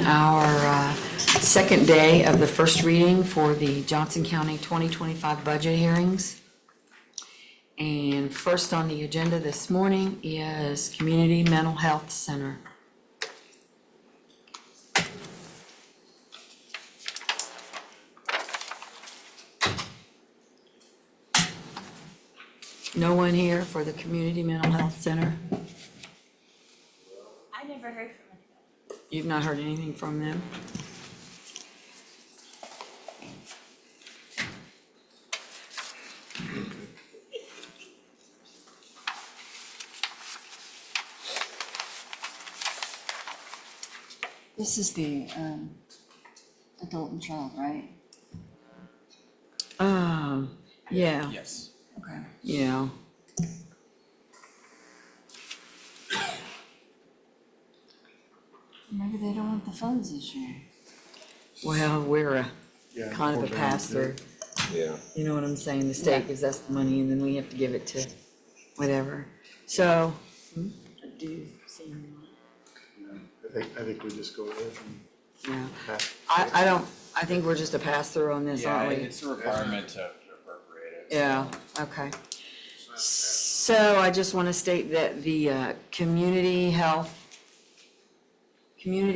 Our second day of the first reading for the Johnson County 2025 budget hearings. And first on the agenda this morning is Community Mental Health Center. No one here for the Community Mental Health Center? I never heard from anybody. You've not heard anything from them? This is the adult and child, right? Yeah, Yes. Okay. yeah. Maybe they don't want the funds this year. Well, we're a kind of a program, pass-through. Yeah. You know what I'm saying? The state gives us the money and then we have to give it to whatever. So, do you see anyone? I think we just go ahead and Yeah. pass. I think we're just a pass-through on this, Yeah, aren't we? it's a requirement to appropriate it. Yeah, okay. So I just want to state that the Community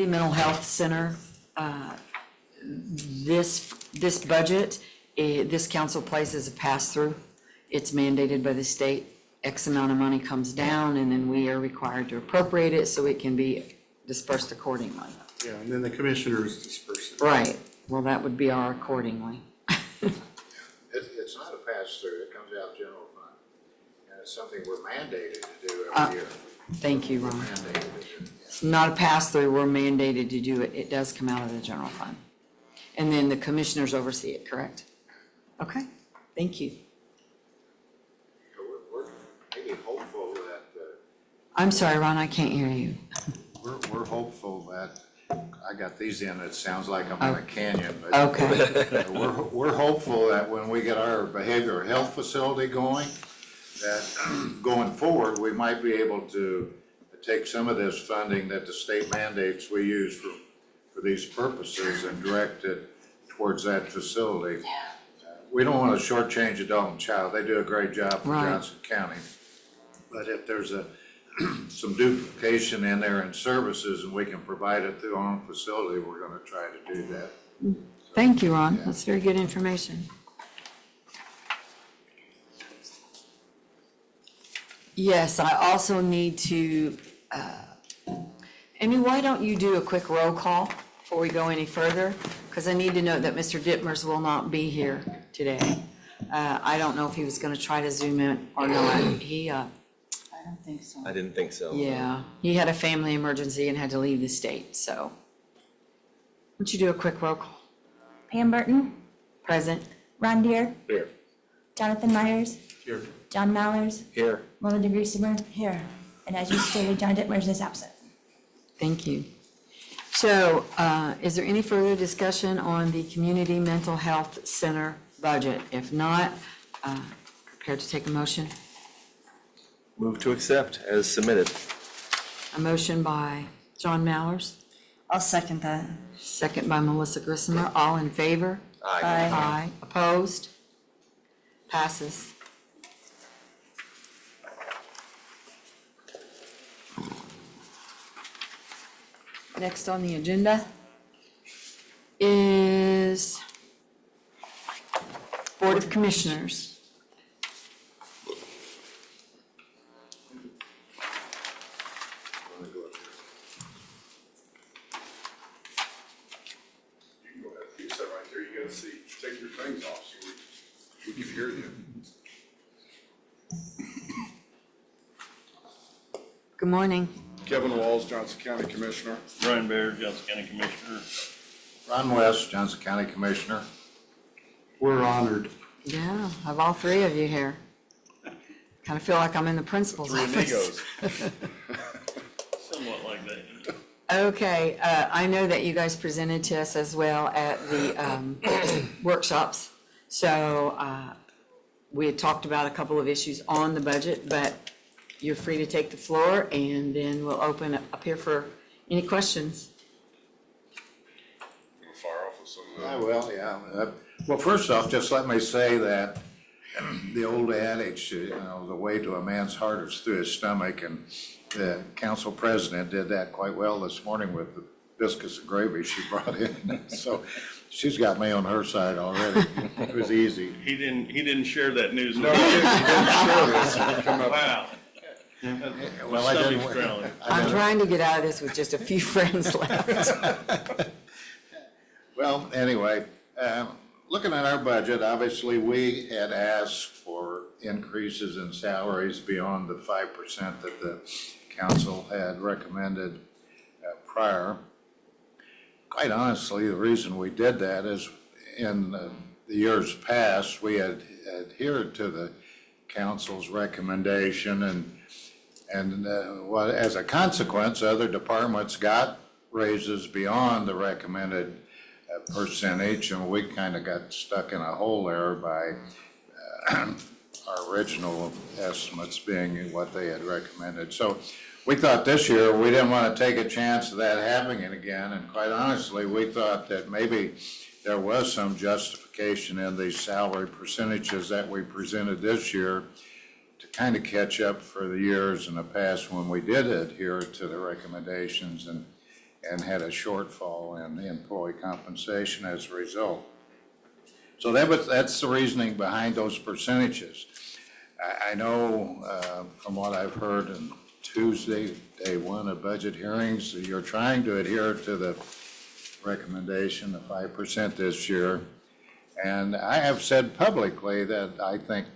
Mental Health Center, this budget, this council places a pass-through. It's mandated by the state. X amount of money comes down and then we are required to appropriate it so it can be dispersed accordingly. Yeah, and then the commissioners disperse it. Right, well, that would be our accordingly. It's not a pass-through, it comes out of general fund. And it's something we're mandated to do Uh, every year. Thank you, Ron. Mandated to do. It's not a pass-through, we're mandated to do it. It does come out of the general fund. And then the commissioners oversee it, correct? Okay, thank you. So we're maybe hopeful that, I'm sorry, Ron, I can't hear you. we're hopeful that, I got these in, it sounds like I'm in a canyon, but Okay, we're hopeful that when we get our behavioral health facility going, that going forward, we might be able to take some of this funding that the state mandates we use for these purposes and direct it towards that facility. We don't want to shortchange adult and child. They do a great job for Right. Johnson County. But if there's some duplication in there in services and we can provide it through our own facility, we're going to try to do that. thank you, Ron. That's very good information. Yes, I also need to, Amy, why don't you do a quick roll call before we go any further? Because I need to note that Mr. Dittmers will not be here today. I don't know if he was going to try to Zoom in or not. I don't think so. I didn't think so. Yeah, he had a family emergency and had to leave the state, so. Why don't you do a quick roll call? Pam Burton, Present? Ron Deere, Here. Jonathan Myers, Here. John Mallers, Here. Melinda Griesimer. Here. And as you stated, John Dittmers is absent. Thank you. So, is there any further discussion on the Community Mental Health Center budget? If not, prepared to take a motion? Move to accept as submitted. A motion by John Mallers, I'll second that. second by Melissa Grissimer. All in favor? Aye. Aye. Opposed? Passes. Next on the agenda is Board of Commissioners. You can go ahead, you sit right there, you got a seat, take your things off so we can hear you. Good morning. Kevin Walls, Johnson County Commissioner. Brian Baird, Johnson County Commissioner. Ron West, Johnson County Commissioner. We're honored. Yeah, I have all three of you here. Kind of feel like I'm in the principal's Three office. amigos. Somewhat like that. Okay, I know that you guys presented to us as well at the workshops. So we had talked about a couple of issues on the budget, but you're free to take the floor and then we'll open it up here for any questions. I will, yeah. Well, first off, just let me say that the old adage, the way to a man's heart is through his stomach, and the council president did that quite well this morning with the biscuits and gravy she brought in. So she's got me on her side already. It was easy. He didn't share that news. No, he didn't show this. It come up. Wow. Well, I didn't- Stomach's growling. I'm trying to get out of this with just a few friends left. Well, anyway, looking at our budget, obviously, we had asked for increases in salaries beyond the 5% that the council had recommended prior. Quite honestly, the reason we did that is in the years past, we had adhered to the council's recommendation, and as a consequence, other departments got raises beyond the recommended percentage, and we kind of got stuck in a hole there by our original estimates being what they had recommended. So we thought this year, we didn't want to take a chance of that happening again, and quite honestly, we thought that maybe there was some justification in these salary percentages that we presented this year to kind of catch up for the years in the past when we did adhere to the recommendations and had a shortfall in the employee compensation as a result. So that's the reasoning behind those percentages. I know from what I've heard on Tuesday, day one of budget hearings, you're trying to adhere to the recommendation, the 5% this year. And I have said publicly that I think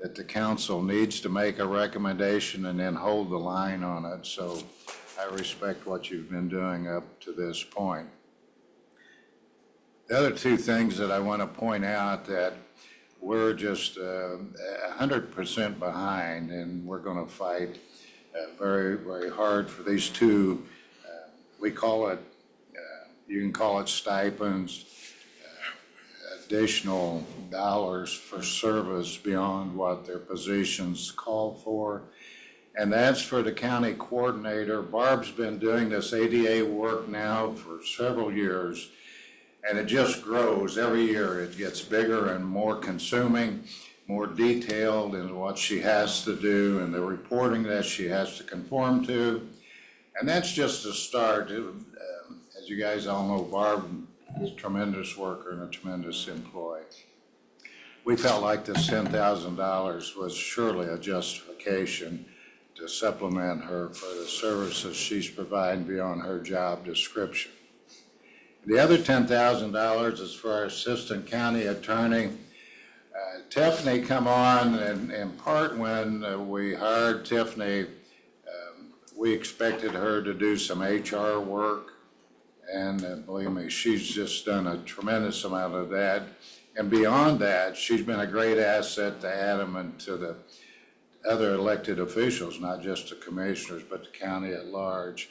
that the council needs to make a recommendation and then hold the line on it. So I respect what you've been doing up to this point. The other two things that I want to point out that we're just 100% behind, and we're going to fight very, very hard for these two. We call it, you can call it stipends, additional dollars for service beyond what their positions call for. And that's for the county coordinator. Barb's been doing this ADA work now for several years, and it just grows every year. It gets bigger and more consuming, more detailed in what she has to do and the reporting that she has to conform to. And that's just a start. As you guys all know, Barb is a tremendous worker and a tremendous employee. We felt like this $10,000 was surely a justification to supplement her for the services she's providing beyond her job description. The other $10,000 is for our assistant county attorney. Tiffany come on, and in part when we hired Tiffany, we expected her to do some HR work. And believe me, she's just done a tremendous amount of that. And beyond that, she's been a great asset to Adam and to the other elected officials, not just the commissioners, but the county at large.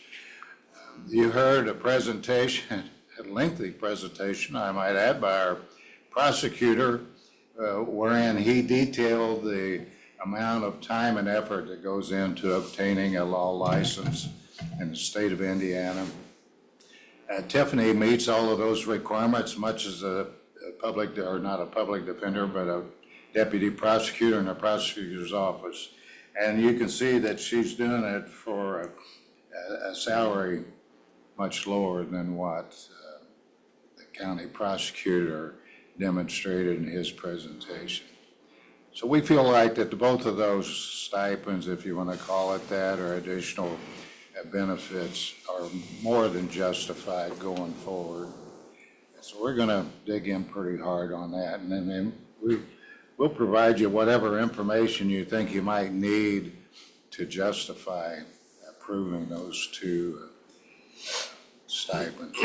You heard a presentation, a lengthy presentation, I might add, by our prosecutor, wherein he detailed the amount of time and effort that goes into obtaining a law license in the state of Indiana. Tiffany meets all of those requirements, much as a public, or not a public defender, but a deputy prosecutor in a prosecutor's office. And you can see that she's doing it for a salary much lower than what the county prosecutor demonstrated in his presentation. So we feel like that both of those stipends, if you want to call it that, or additional benefits are more than justified going forward. So we're going to dig in pretty hard on that, and then we'll provide you whatever information you think you might need to justify approving those two stipends.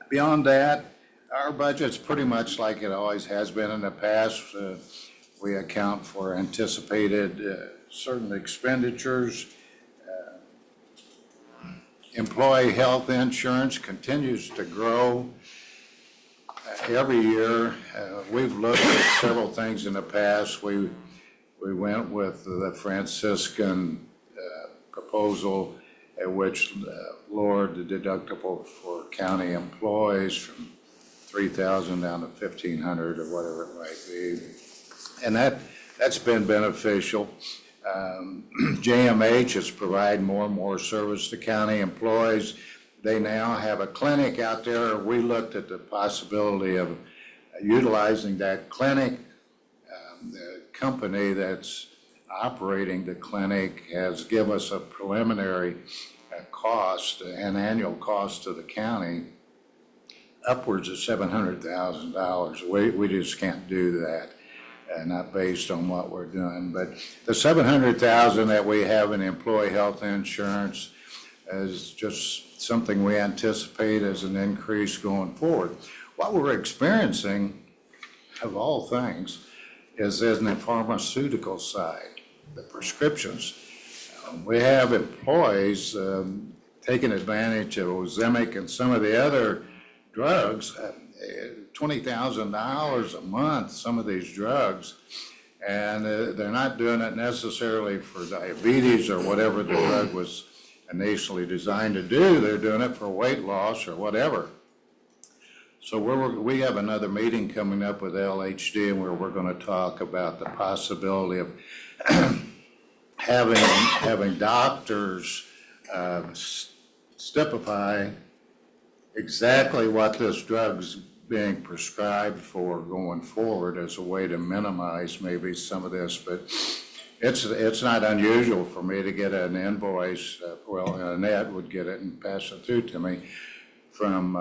Beyond that, our budget's pretty much like it always has been in the past. We account for anticipated certain expenditures. Employee health insurance continues to grow every year. We've looked at several things in the past. We went with the Franciscan proposal at which lowered the deductible for county employees from 3,000 down to 1,500 or whatever it might be. And that's been beneficial. JMH is providing more and more service to county employees. They now have a clinic out there. We looked at the possibility of utilizing that clinic. The company that's operating the clinic has given us a preliminary cost, an annual cost to the county, upwards of $700,000. We just can't do that, not based on what we're doing. But the $700,000 that we have in employee health insurance is just something we anticipate as an increase going forward. What we're experiencing, of all things, is in the pharmaceutical side, the prescriptions. We have employees taking advantage of Ozempic and some of the other drugs, $20,000 a month, some of these drugs, and they're not doing it necessarily for diabetes or whatever the drug was initially designed to do. They're doing it for weight loss or whatever. So we have another meeting coming up with LHD where we're going to talk about the possibility of having doctors stipulate exactly what this drug's being prescribed for going forward as a way to minimize maybe some of this. But it's not unusual for me to get an invoice, Annette would get it and pass it through to me from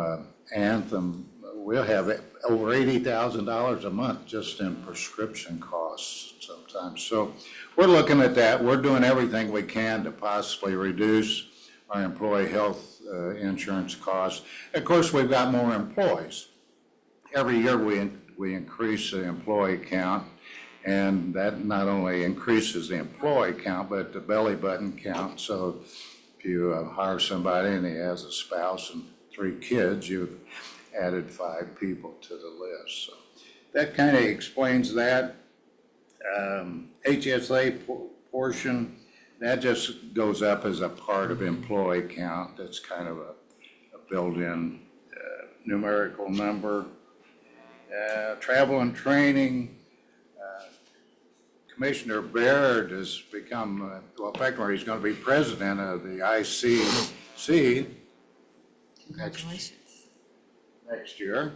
Anthem. We'll have over $80,000 a month just in prescription costs sometimes. So we're looking at that. We're doing everything we can to possibly reduce our employee health insurance costs. Of course, we've got more employees. Every year we increase the employee count, and that not only increases the employee count, but the belly button count. So if you hire somebody and he has a spouse and 3 kids, you've added 5 people to the list. So that kind of explains that. HSA portion, that just goes up as a part of employee count. That's kind of a built-in numerical number. Travel and training, Commissioner Baird has become, effectively he's going to be president of the ICC next year.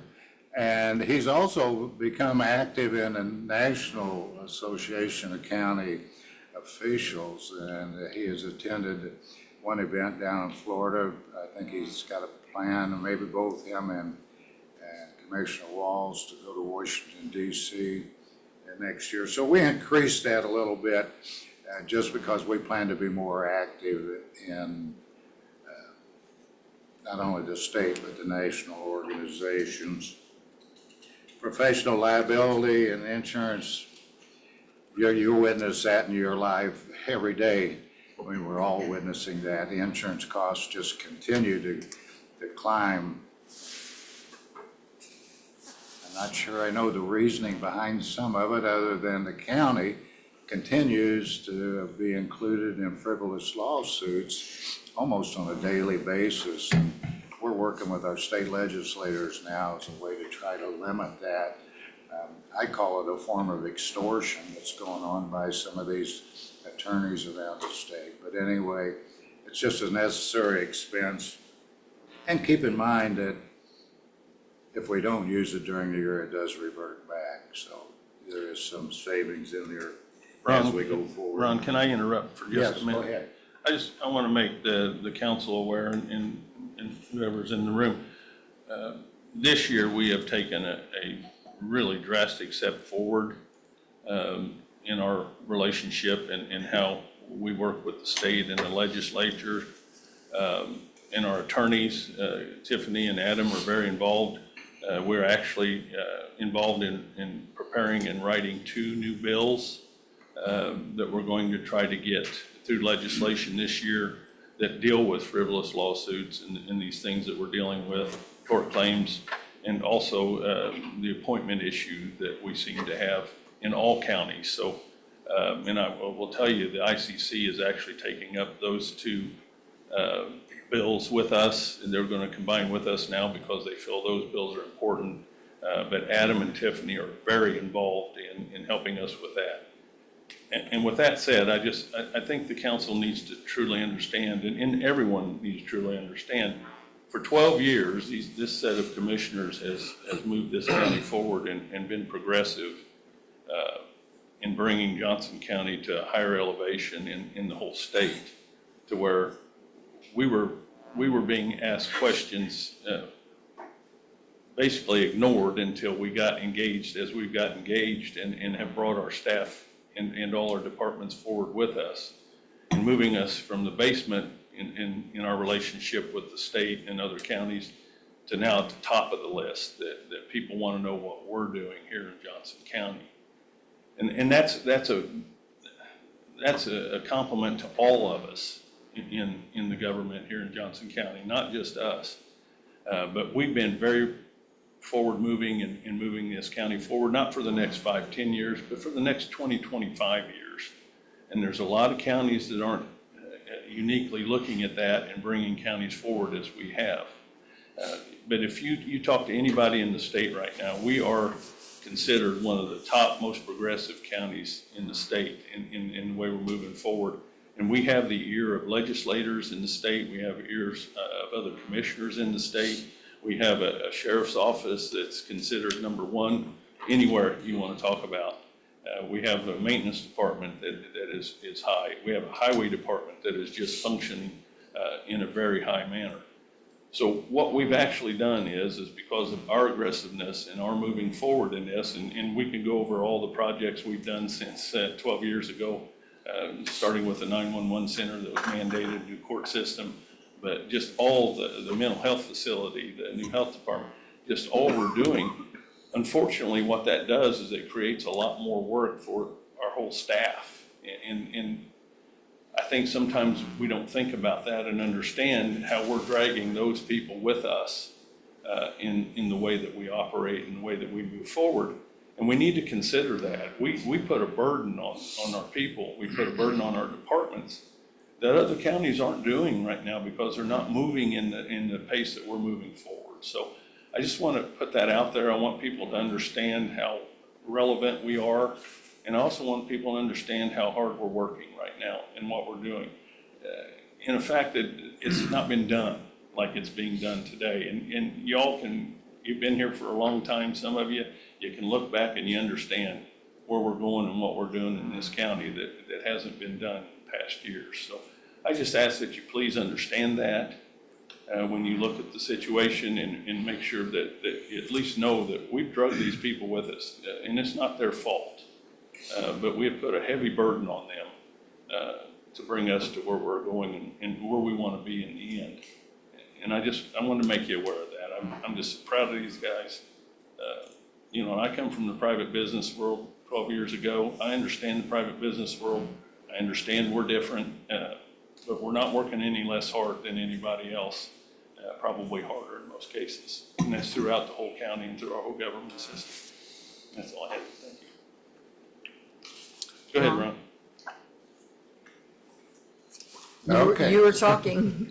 And he's also become active in the National Association of County Officials, and he has attended one event down in Florida. I think he's got a plan, maybe both him and Commissioner Walls, to go to Washington, D.C. next year. So we increased that a little bit just because we plan to be more active in not only the state, but the national organizations. Professional liability and insurance, you witness that in your life every day. I mean, we're all witnessing that. The insurance costs just continue to climb. I'm not sure I know the reasoning behind some of it, other than the county continues to be included in frivolous lawsuits almost on a daily basis. And we're working with our state legislators now as a way to try to limit that. I call it a form of extortion that's going on by some of these attorneys around the state. But anyway, it's just a necessary expense. And keep in mind that if we don't use it during the year, it does revert back. So there is some savings in there as we go forward. Ron, can I interrupt for just a minute? Yes, go ahead. I want to make the council aware and whoever's in the room. This year, we have taken a really drastic step forward in our relationship and how we work with the state and the legislature. And our attorneys, Tiffany and Adam, are very involved. We're actually involved in preparing and writing 2 new bills that we're going to try to get through legislation this year that deal with frivolous lawsuits and these things that we're dealing with, tort claims, and also the appointment issue that we seem to have in all counties. So, and I will tell you, the ICC is actually taking up those 2 bills with us, and they're going to combine with us now because they feel those bills are important. But Adam and Tiffany are very involved in helping us with that. And with that said, I think the council needs to truly understand, and everyone needs to truly understand, for 12 years, this set of commissioners has moved this county forward and been progressive in bringing Johnson County to a higher elevation in the whole state, to where we were being asked questions basically ignored until we got engaged, as we've got engaged and have brought our staff and all our departments forward with us, and moving us from the basement in our relationship with the state and other counties to now at the top of the list, that people want to know what we're doing here in Johnson County. And that's a compliment to all of us in the government here in Johnson County, not just us. But we've been very forward-moving and moving this county forward, not for the next 5, 10 years, but for the next 20, 25 years. And there's a lot of counties that aren't uniquely looking at that and bringing counties forward as we have. But if you talk to anybody in the state right now, we are considered one of the top most progressive counties in the state in the way we're moving forward. And we have the ear of legislators in the state. We have ears of other commissioners in the state. We have a sheriff's office that's considered #1 anywhere you want to talk about. We have a maintenance department that is high. We have a highway department that is just functioning in a very high manner. So what we've actually done is because of our aggressiveness and our moving forward in this, and we can go over all the projects we've done since 12 years ago, starting with the 911 center that was mandated, new court system, but just all the mental health facility, the new health department, just all we're doing. Unfortunately, what that does is it creates a lot more work for our whole staff. And I think sometimes we don't think about that and understand how we're dragging those people with us in the way that we operate and the way that we move forward. And we need to consider that. We put a burden on our people. We put a burden on our departments that other counties aren't doing right now because they're not moving in the pace that we're moving forward. So I just want to put that out there. I want people to understand how relevant we are. And I also want people to understand how hard we're working right now and what we're doing. In a fact, that it's not been done like it's being done today. And you've been here for a long time. Some of you can look back and you understand where we're going and what we're doing in this county that hasn't been done in past years. So I just ask that you please understand that when you look at the situation and make sure that you at least know that we've drugged these people with us, and it's not their fault. But we have put a heavy burden on them to bring us to where we're going and where we want to be in the end. And I want to make you aware of that. I'm just proud of these guys. I come from the private business world 12 years ago. I understand the private business world. I understand we're different, but we're not working any less hard than anybody else, probably harder in most cases. And that's throughout the whole county and through our whole government system. That's all I have. Thank you. Go ahead, Ron. Okay. You were talking.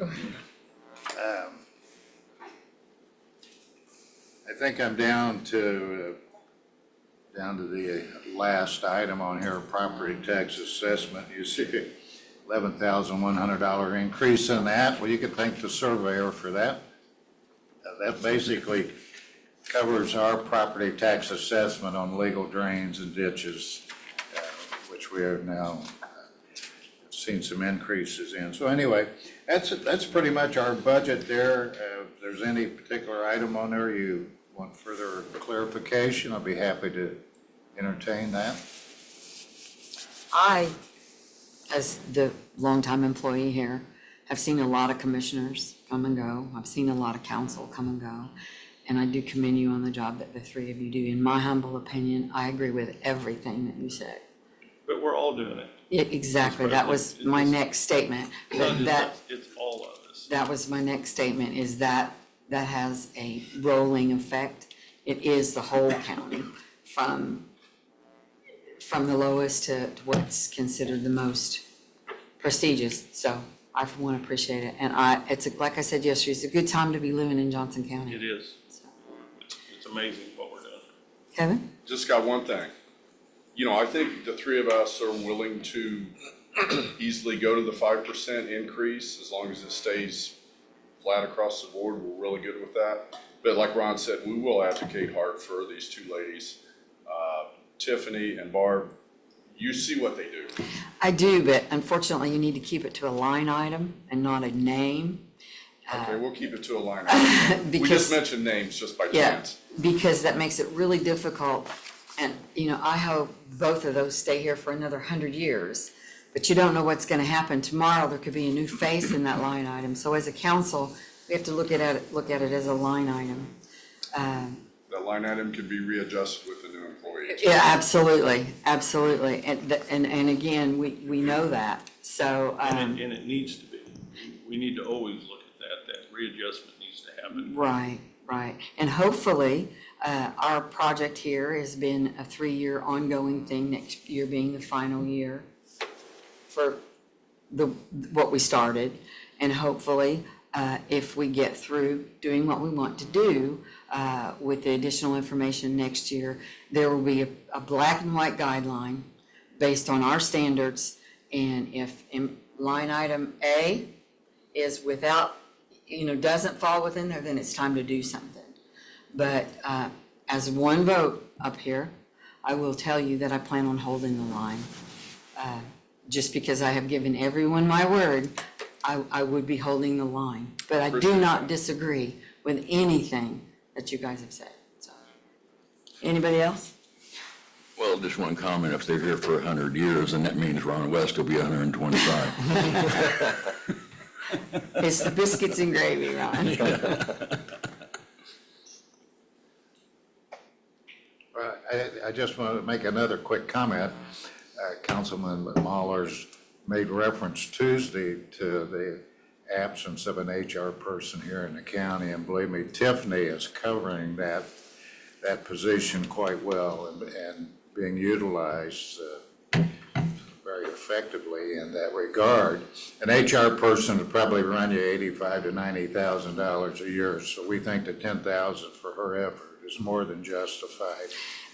I think I'm down to the last item on here, property tax assessment. You see $11,100 increase in that. Well, you could thank the surveyor for that. That basically covers our property tax assessment on legal drains and ditches, which we have now seen some increases in. So anyway, that's pretty much our budget there. If there's any particular item on there you want further clarification, I'll be happy to entertain that. I, as the longtime employee here, have seen a lot of commissioners come and go. I've seen a lot of council come and go. And I do commend you on the job that the three of you do. In my humble opinion, I agree with everything that you said. But we're all doing it. Exactly, that was my next statement. It's not just That, us, it's all of us. that was my next statement, is that has a rolling effect. It is the whole county, from the lowest to what's considered the most prestigious. So I for one appreciate it. And like I said yesterday, it's a good time to be living in Johnson County. It is. It's amazing what we're doing. Kevin? Just got one thing. You know, I think the three of us are willing to easily go to the 5% increase as long as it stays flat across the board. We're really good with that. But like Ron said, we will advocate hard for these two ladies, Tiffany and Barb. You see what they do. I do, but unfortunately, you need to keep it to a line item and not a name. Okay, we'll keep it to a line item. We Because- just mentioned names just by Yeah, chance. because that makes it really difficult. And, you know, I hope both of those stay here for another 100 years. But you don't know what's gonna happen. Tomorrow, there could be a new face in that line item. So as a council, we have to look at it as a line item. That line item can be readjusted with the new employee. Yeah, absolutely, absolutely. And again, we know that. So, And it needs to be. We need to always look at that. That readjustment needs to happen. right, right. And hopefully, our project here has been a 3-year ongoing thing, next year being the final year for what we started. And hopefully, if we get through doing what we want to do with the additional information next year, there will be a black and white guideline based on our standards. And if line item A is without, doesn't fall within there, then it's time to do something. But as one vote up here, I will tell you that I plan on holding the line. Just because I have given everyone my word, I would be holding the line. But I do Appreciate not that. disagree with anything that you guys have said. So, anybody else? Well, just one comment, if they're here for 100 years, then that means Ron West will be 125. It's the biscuits and gravy, Ron. Well, I just want to make another quick comment. Councilman Mahler's made reference Tuesday to the absence of an HR person here in the county, and believe me, Tiffany is covering that position quite well and being utilized very effectively in that regard. An HR person would probably run you $85,000 to $90,000 a year, so we think that $10,000 for her effort is more than justified.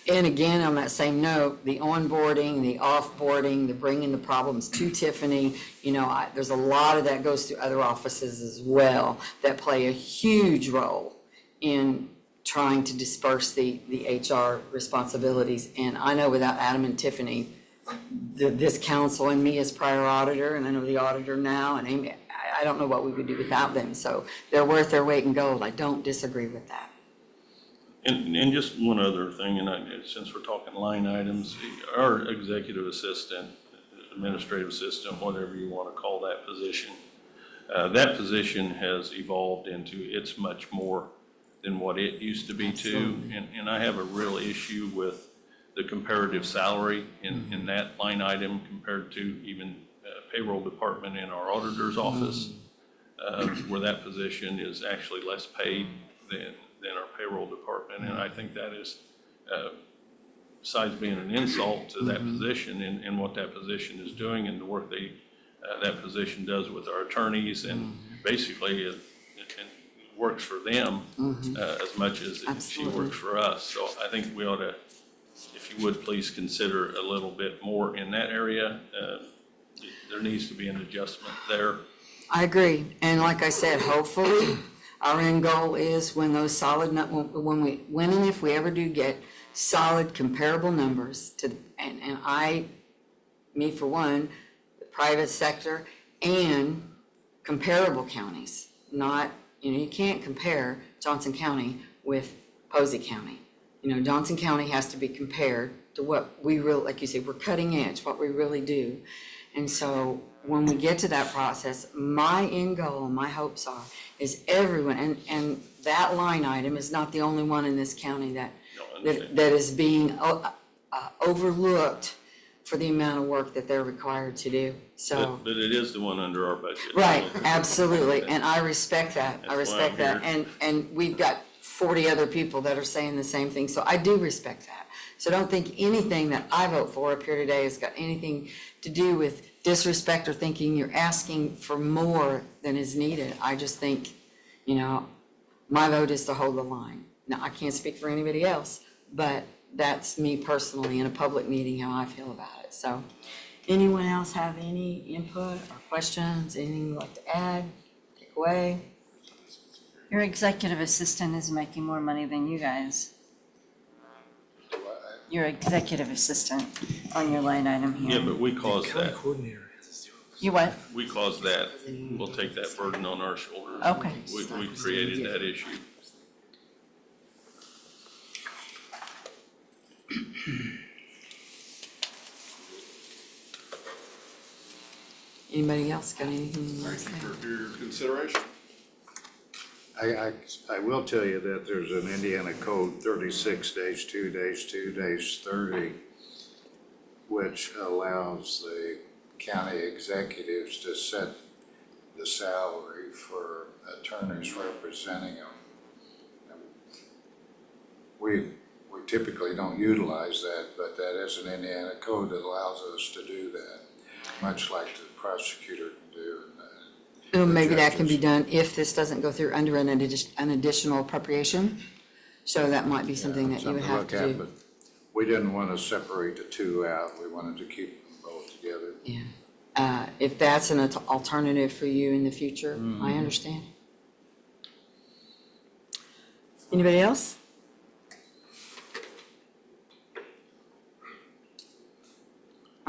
And again, on that same note, the onboarding, the offboarding, the bringing the problems to Tiffany, there's a lot of that goes to other offices as well that play a huge role in trying to disperse the HR responsibilities. And I know without Adam and Tiffany, this council and me as prior auditor, and I know the auditor now, and Amy, I don't know what we would do without them. So they're worth their weight in gold. I don't disagree with that. And just one other thing, and since we're talking line items, our executive assistant, administrative assistant, whatever you want to call that position has evolved into, it's much more than what it used to be too. And I have a real issue with the comparative salary in that line item compared to even payroll department in our auditor's office, where that position is actually less paid than our payroll department. And I think that is, besides being an insult to that position and what that position is doing and the work that position does with our attorneys, and basically it works for them as much as she Absolutely. works for us. So I think we ought to, if you would, please consider a little bit more in that area. There needs to be an adjustment there. I agree. And like I said, hopefully, our end goal is when those solid, when and if we ever do get solid comparable numbers and me for one, the private sector and comparable counties, not, you can't compare Johnson County with Posey County. Johnson County has to be compared to what we really, like you say, we're cutting edge, what we really do. And so when we get to that process, my end goal and my hopes is everyone, and that line item is not the only one in this county that is being overlooked for the amount of work that they're required to do. So, But it is the one under our budget. right, absolutely, and I respect that. I That's why respect I'm that, and we've got 40 other people that are saying the same thing, so I do respect that. So don't think anything that I vote for up here today has got anything to do with disrespect or thinking you're asking for more than is needed. I just think, you know, my vote is to hold the line. Now, I can't speak for anybody else, but that's me personally in a public meeting, how I feel about it. So anyone else have any input or questions, anything you'd like to add, take away? Your executive assistant is making more money than you guys. Your executive assistant on your line item Yeah, here. but we caused that. You what? We caused that. We'll take that burden on our shoulders. Okay. We created that issue. Anybody else got anything you want to say? Thank you for your consideration. I will tell you that there's an Indiana Code 36-2-2-30, which allows the county executives to set the salary for attorneys representing them. We typically don't utilize that, but that is an Indiana code that allows us to do that, much like the prosecutor can do. Well, maybe that can be judges. done if this doesn't go through under an additional appropriation. So that might be something that you would have to Something do. look at, but we didn't want to separate the two out. We wanted to keep them both together. Yeah. If that's an alternative for you in the future, I understand. Anybody else?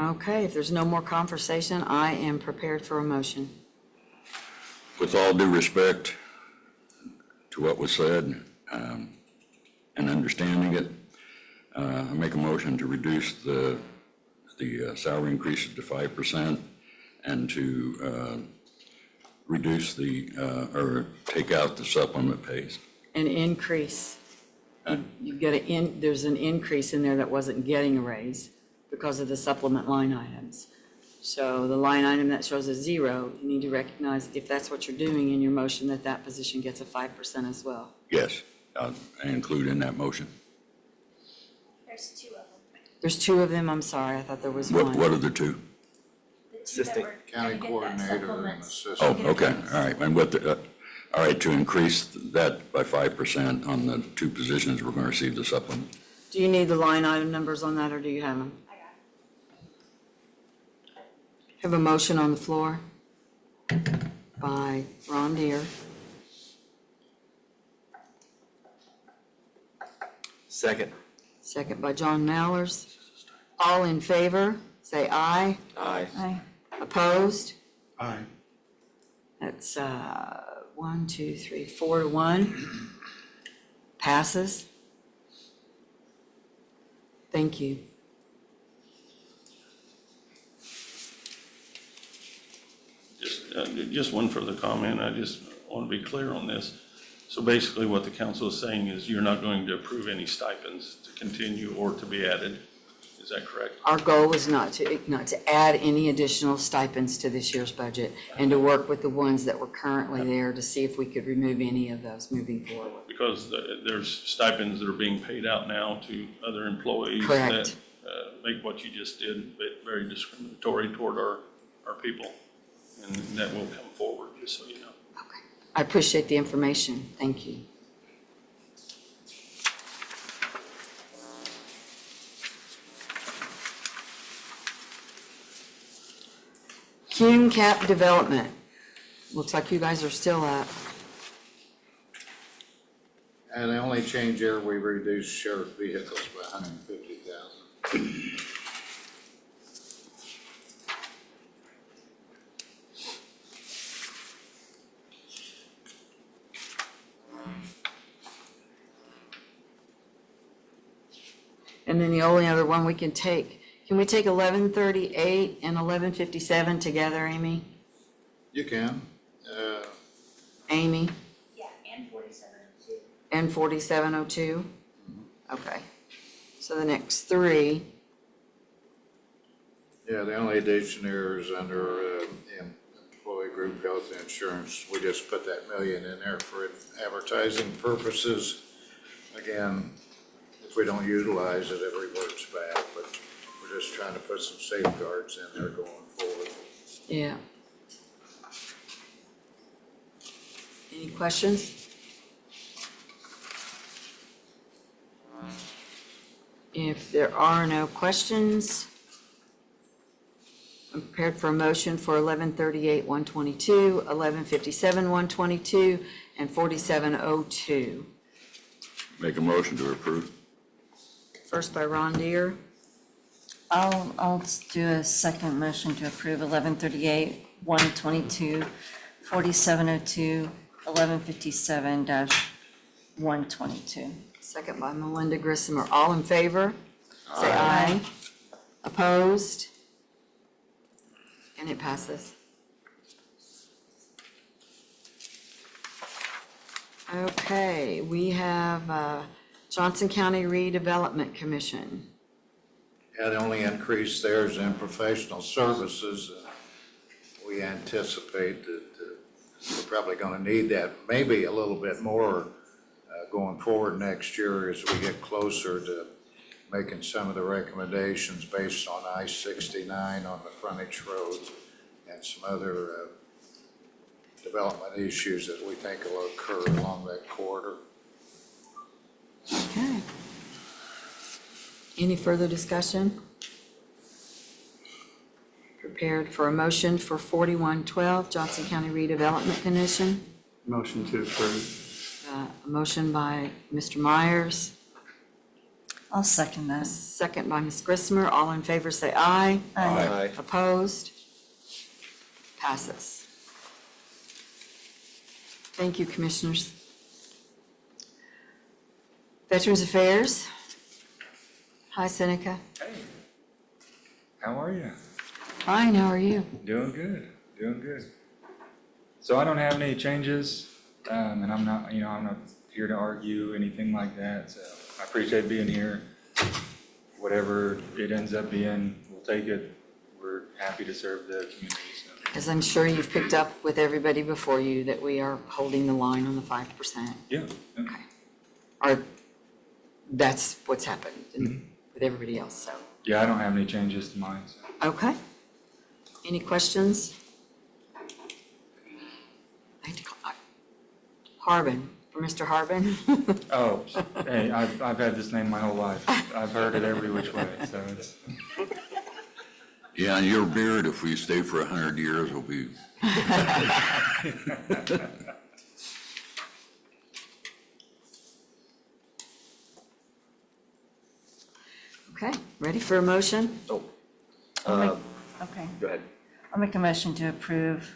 Okay, if there's no more conversation, I am prepared for a motion. With all due respect to what was said, and understanding it, I make a motion to reduce the salary increases to 5% and to reduce or take out the supplement pays. An increase. You've got there's an increase in there that wasn't getting a raise because of the supplement line items. So the line item that shows a 0, you need to recognize if that's what you're doing in your motion, that position gets a 5% as well. Yes, I include in that motion. There's 2 of them. There's 2 of them, I'm sorry, I thought there was What one. are the two? The 2 that Assistant were County gonna get that coordinator and supplement. Oh, assistant. okay, all right. And all right, to increase that by 5% on the 2 positions, we're going to receive the supplement. Do you need the line item numbers on that, or do you have them? I got it. Have a motion on the floor by Ron Deere, Second. second by John Mallers. All in favor, say aye. Aye. Aye. Opposed? Aye. That's 1, 2, 3, 4 to 1. Passes. Thank you. Just one further comment. I just want to be clear on this. So basically what the council is saying is you're not going to approve any stipends to continue or to be added. Is that correct? Our goal was not to add any additional stipends to this year's budget and to work with the ones that were currently there to see if we could remove any of those moving forward. Because there's stipends that are being paid out now to other employees Correct. that make what you just did very discriminatory toward our people. And that will come forward, just so you know. Okay. I appreciate the information. Thank you. Cume Cap Development. Looks like you guys are still up. And the only change here, we reduced sheriff vehicles by 150,000. And then the only other one we can take, can we take 1138 and 1157 together, Amy? You can. Amy? Yeah, and 4702. And 4702? Okay. So the next 3, Yeah, the only addition here is under employee group health insurance. We just put that million in there for advertising purposes. Again, if we don't utilize it, it reverts back, but we're we're just trying to put some safeguards in there going forward. Yeah. Any questions? If there are no questions, I'm prepared for a motion for 1138-122, 1157-122, and 4702. Make a motion to approve. First by Ron Deere, I'll do a second motion to approve 1138, 122, 4702, 1157-122. second by Melinda Grissom. All in favor? Say aye. Opposed? And it passes. Okay, we have Johnson County Redevelopment Commission. Yeah, the only increase there is in professional services. We anticipate that we're probably going to need that, maybe a little bit more going forward next year as we get closer to making some of the recommendations based on I-69 on the frontage road and some other development issues that we think will occur along that corridor. Okay. Any further discussion? Prepared for a motion for 4112, Johnson County Redevelopment Commission. Motion to approve. A motion by Mr. Myers, I'll second that. second by Ms. Grismer. All in favor, say aye. Aye. Opposed? Passes. Thank you, Commissioners. Veterans Affairs. Hi, Seneca. Hey, how are you? Fine, how are you? Doing good, doing good. So I don't have any changes, and I'm not here to argue anything like that, so I appreciate being here. Whatever it ends up being, we'll take it. We're happy to serve the community, so. As I'm sure you've picked up with everybody before you that we are holding the line on the 5%. Yeah. Okay. Or that's what's happened with everybody else, so. Yeah, I don't have any changes to mine, so. Okay. Any questions? I had to call Harbin, for Mr. Harbin. Oh, hey, I've had this name my whole life. I've heard it every which way, so it's. Yeah, and your beard, if we stay for 100 years, will be. Okay, ready for a motion? Okay. Go ahead. I'll make a motion to approve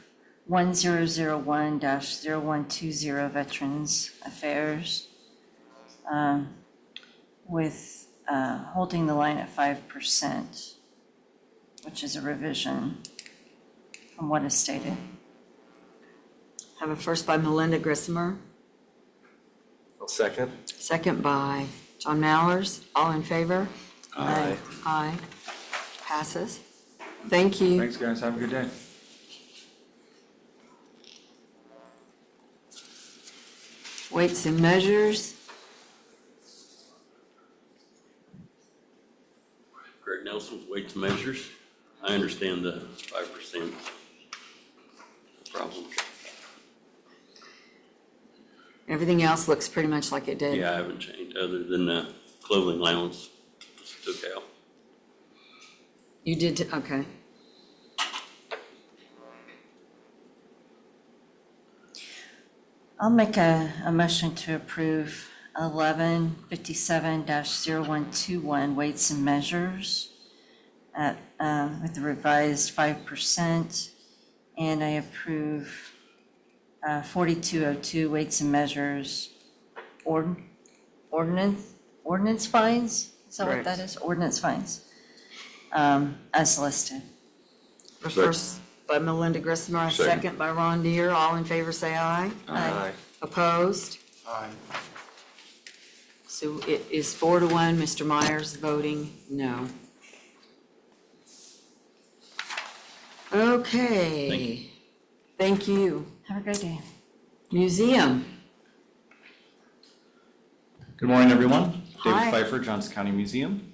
1001-0120 Veterans Affairs with holding the line at 5%, which is a revision from what is stated. Have a first by Melinda Grismer, I'll second. second by John Mallers. All in favor? Aye. Aye. Passes. Thank you. Thanks, guys. Have a good day. Weights and measures. Greg Nelson, Weights and Measures. I understand the 5% problem. Everything else looks pretty much like it did. Yeah, I haven't changed, other than the clothing allowance was took out. You did, okay. I'll make a motion to approve 1157-0121 Weights and Measures at, with the revised 5%. And I approve 4202 Weights and Measures ordinance fines? Is that what that is? Ordinance fines, as listed. The first by Melinda Grismer, second by Ron Deere. All in favor, say aye. Aye. Opposed? Aye. So it is 4-1. Mr. Myers voting no. Okay. Thank you. Have a great day. Museum. Good morning, everyone. Hi. David Pfeiffer, Johnson County Museum.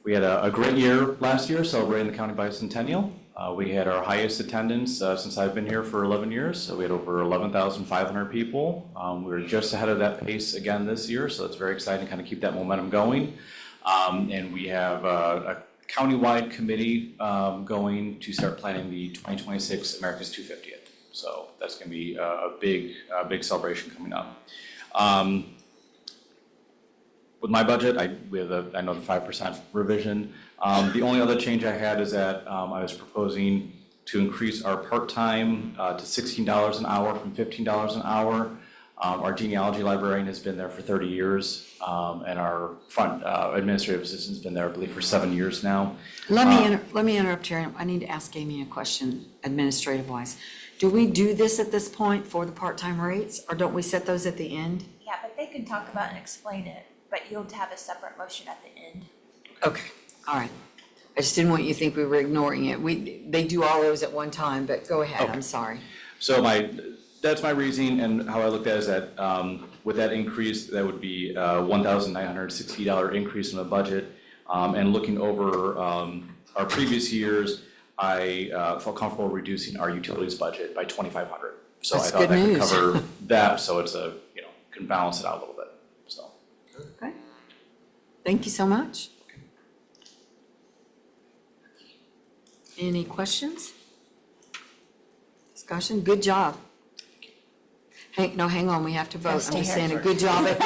We had a great year last year celebrating the county bicentennial. We had our highest attendance since I've been here for 11 years. So we had over 11,500 people. We were just ahead of that pace again this year, so it's very exciting to kind of keep that momentum going. And we have a countywide committee going to start planning the 2026 America's 250th. So that's going to be a big celebration coming up. With my budget, we have I know the 5% revision. The only other change I had is that I was proposing to increase our part-time to $16 an hour from $15 an hour. Our genealogy librarian has been there for 30 years, and our front administrative assistant's been there, I believe, for 7 years now. Let me interrupt here. I need to ask Amy a question, administrative-wise. Do we do this at this point for the part-time rates, or don't we set those at the end? Yeah, but they can talk about and explain it, but you'll have a separate motion at the end. Okay, all right. I just didn't want you to think we were ignoring it. They do all those at one time, but go ahead, I'm sorry. So that's my reasoning, and how I looked at it is that with that increase, that would be a $1,960 increase in the budget. And looking over our previous years, I felt comfortable reducing our utilities budget by $2,500. So That's I thought good that could news. cover that, so it's can balance it out a little bit, so. Okay. Thank you so much. Any questions? Discussion? Good job. Hang on, we have to vote. I'm stay just here saying, good job at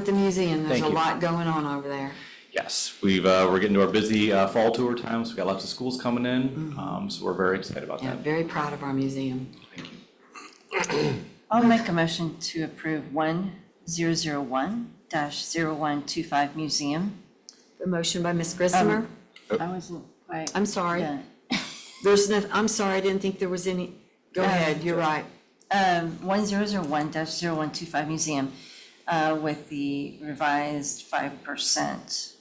the museum. There's Thank a you. lot going on over there. Yes, we're getting to our busy fall tour time, so we got lots of schools coming in, so we're very excited about Yeah, that. very proud of our museum. Thank you. I'll make a motion to approve 1001-0125 museum. The motion by Ms. Grissomer. I wasn't quite. I'm sorry. done. I'm sorry, I didn't think there was any. Go ahead, you're right. 1001-0125 museum with the revised 5%,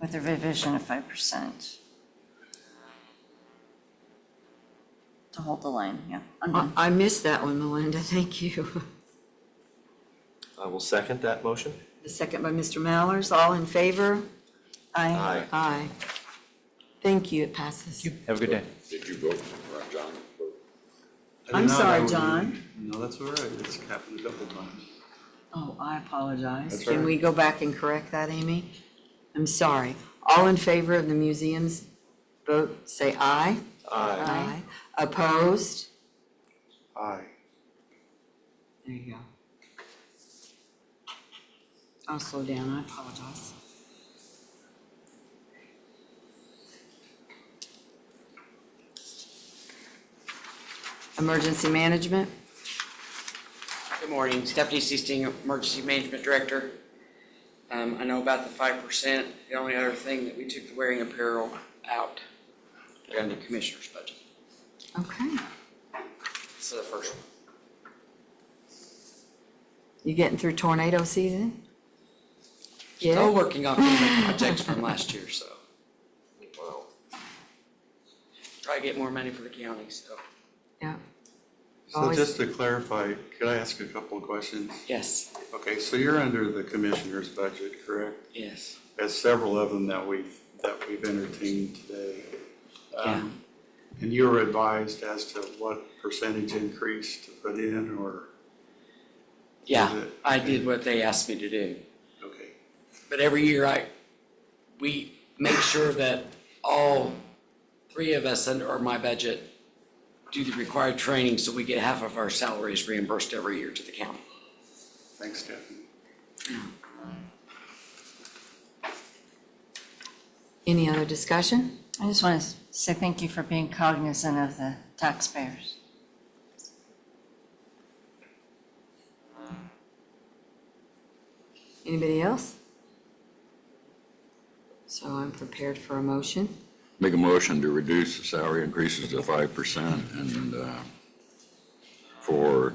with a revision of 5%. To hold the line, yeah. I'm done. I missed that one, Melinda, thank you. I will second that motion. The second by Mr. Mallers, all in favor? Aye. Aye. Thank you, it passes. Have a good day. Did you vote, John? I I'm did not sorry, know- John. No, that's all right. It's happened a couple times. Oh, I apologize. That's Can all we right. go back and correct that, Amy? I'm sorry. All in favor of the museum's vote, say aye. Aye. Opposed? Aye. There you go. I'll slow down, I apologize. Emergency management? Good morning, Stephanie Seesting, Emergency Management Director. I know about the 5%. The only other thing that we took the wearing apparel out, put it under Commissioner's budget. Okay. This is the first one. You getting through tornado season? Still Yeah? working on FEMA projects from last year, so. Wow. Try to get more money for the county, so. Yeah. So Always- just to clarify, could I ask a couple of questions? Yes, Okay, so you're under the commissioner's budget, correct? yes. There's several of them that we've entertained today. And you were advised as to what percentage increase to put in, or? Yeah, Is it- I did what they asked me to do. Okay, But every year we make sure that all three of us under my budget do the required training, so we get half of our salaries reimbursed every year to the county. thanks, Stephanie. Any other discussion? I just want to say thank you for being cognizant of the taxpayers. Anybody else? So I'm prepared for a motion. Make a motion to reduce the salary increases to 5% and for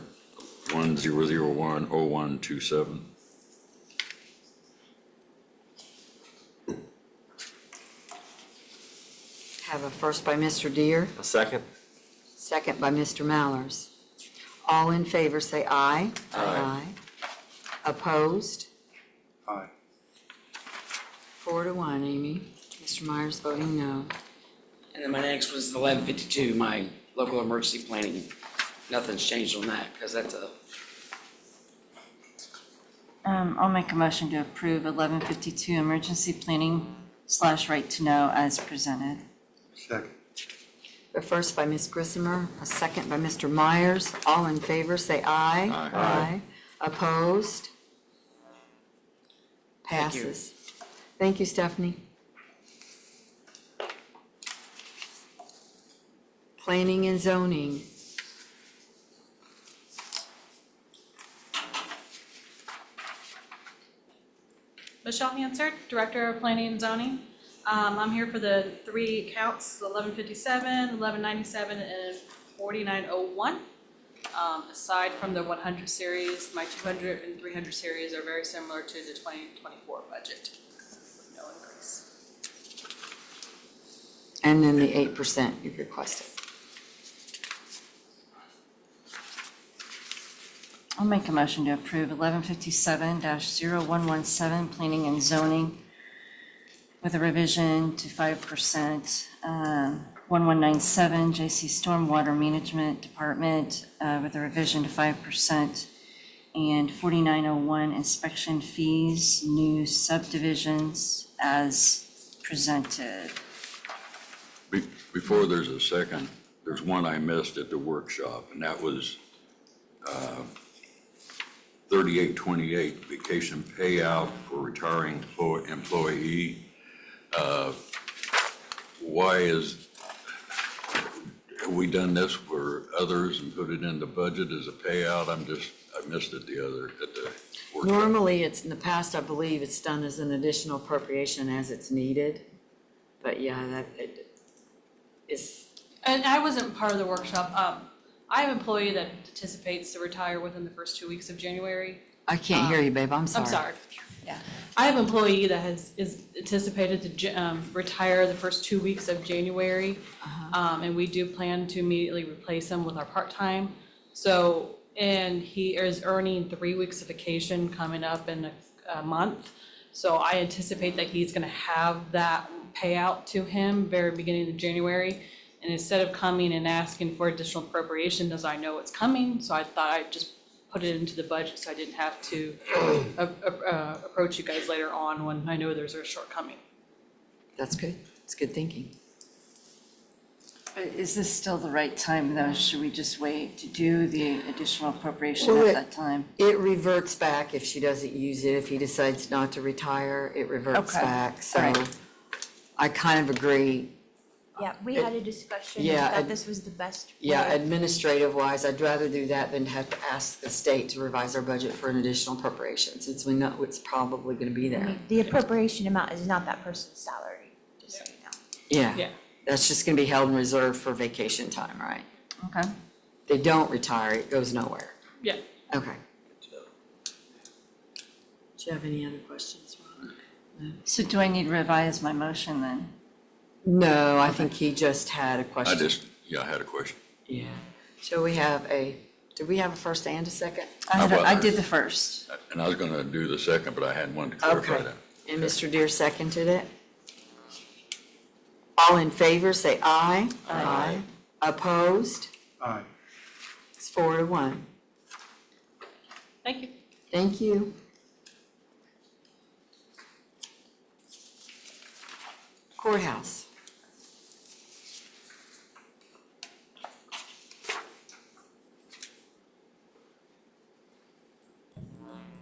1001-0127. Have a first by Mr. Deere, A second? second by Mr. Mallers. All in favor, say aye. Aye. Opposed? Aye. 4-1, Amy. Mr. Myers voting no. And then my next was 1152, my local emergency planning. Nothing's changed on that, because that's a, I'll make a motion to approve 1152 emergency planning / right to know as presented. Second. The first by Ms. Grissomer, a second by Mr. Myers. All in favor, say aye. Aye. Opposed? Thank you. Passes. Thank you, Stephanie. Planning and zoning. Michelle Hansard, Director of Planning and Zoning. I'm here for the 3 accounts, 1157, 1197, and 4901. Aside from the 100 series, my 200 and 300 series are very similar to the 2024 budget. No increase. And then the 8% you've requested. I'll make a motion to approve 1157-0117 planning and zoning with a revision to 5%. 1197 JC Stormwater Management Department with a revision to 5%. And 4901 inspection fees, new subdivisions as presented. Before there's a second, there's one I missed at the workshop, and that was 3828, vacation payout for retiring employee. Have we done this for others and put it in the budget as a payout? I missed it at the workshop. Normally, it's, in the past, I believe it's done as an additional appropriation as it's needed. But yeah, that is, And I wasn't part of the workshop. I have an employee that anticipates to retire within the first 2 weeks of January. I can't hear you, babe, I'm sorry. I'm sorry. Yeah. I have an employee that is anticipated to retire the first 2 weeks of January. And we do plan to immediately replace him with our part-time. So, and he is earning 3 weeks of vacation coming up in a month. So I anticipate that he's gonna have that payout to him very beginning of January. And instead of coming and asking for additional appropriation, as I know it's coming, so I thought I'd just put it into the budget so I didn't have to approach you guys later on when I know there's a shortcoming. That's good. It's good thinking. But is this still the right time, though? Should we just wait to do the additional appropriation Well, at that time? It reverts back if she doesn't use it. If he decides not to retire, it reverts Okay. back. So All right. I kind of agree. Yeah, we had a discussion Yeah, that this was the best way. Yeah, administrative wise, I'd rather do that than have to ask the state to revise our budget for an additional appropriation, since we know it's probably gonna be I there. mean, the appropriation amount is not that person's salary, just so you know. Yeah, Yeah. that's just gonna be held in reserve for vacation time, right? Okay. If they don't retire, it goes nowhere. Yeah. Okay. Do you have any other questions, Ron? So do I need to revise my motion then? No, I think he just had a question. I had a question. Yeah. So we have did we have a first and a second? I did the first. And I was gonna do the second, but I had one to clarify Okay. that. And Mr. Deere seconded it. All in favor, say aye. Aye. Opposed? Aye. It's 4-1. Thank you. Thank you. Courthouse.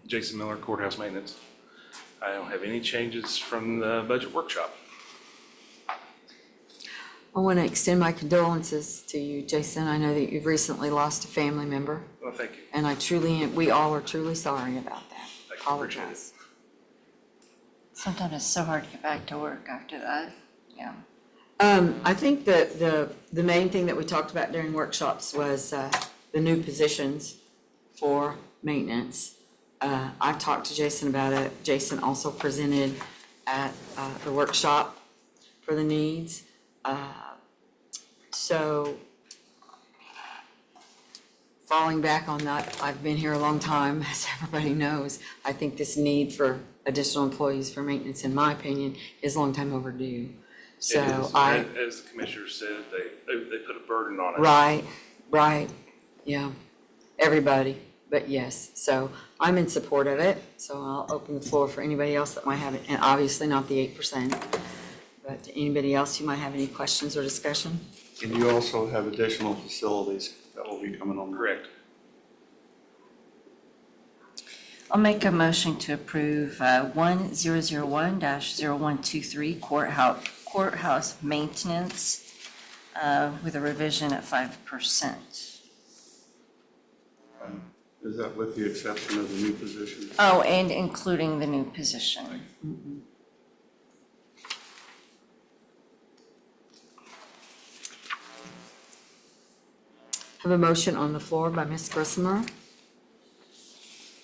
Jason Miller, Courthouse Maintenance. I don't have any changes from the budget workshop. I want to extend my condolences to you, Jason. I know that you've recently lost a family member, Well, thank you. and we all are truly sorry about that. Thank you, appreciate it. Apologize. Sometimes it's so hard to get back to work after that. Yeah. I think that the main thing that we talked about during workshops was the new positions for maintenance. I've talked to Jason about it. Jason also presented at the workshop for the needs. So falling back on that, I've been here a long time, as everybody knows. I think this need for additional employees for maintenance, in my opinion, is a long time overdue. So It is. I, As the commissioner said, they put a burden on it. right, yeah, everybody, but yes. So I'm in support of it, so I'll open the floor for anybody else that might have it, and obviously not the 8%. But anybody else who might have any questions or discussion? And you also have additional facilities that will be coming on. Correct. I'll make a motion to approve 1001-0123 courthouse maintenance with a revision at 5%. Is that with the exception of the new position? Oh, and including the new position. Have a motion on the floor by Ms. Griswold,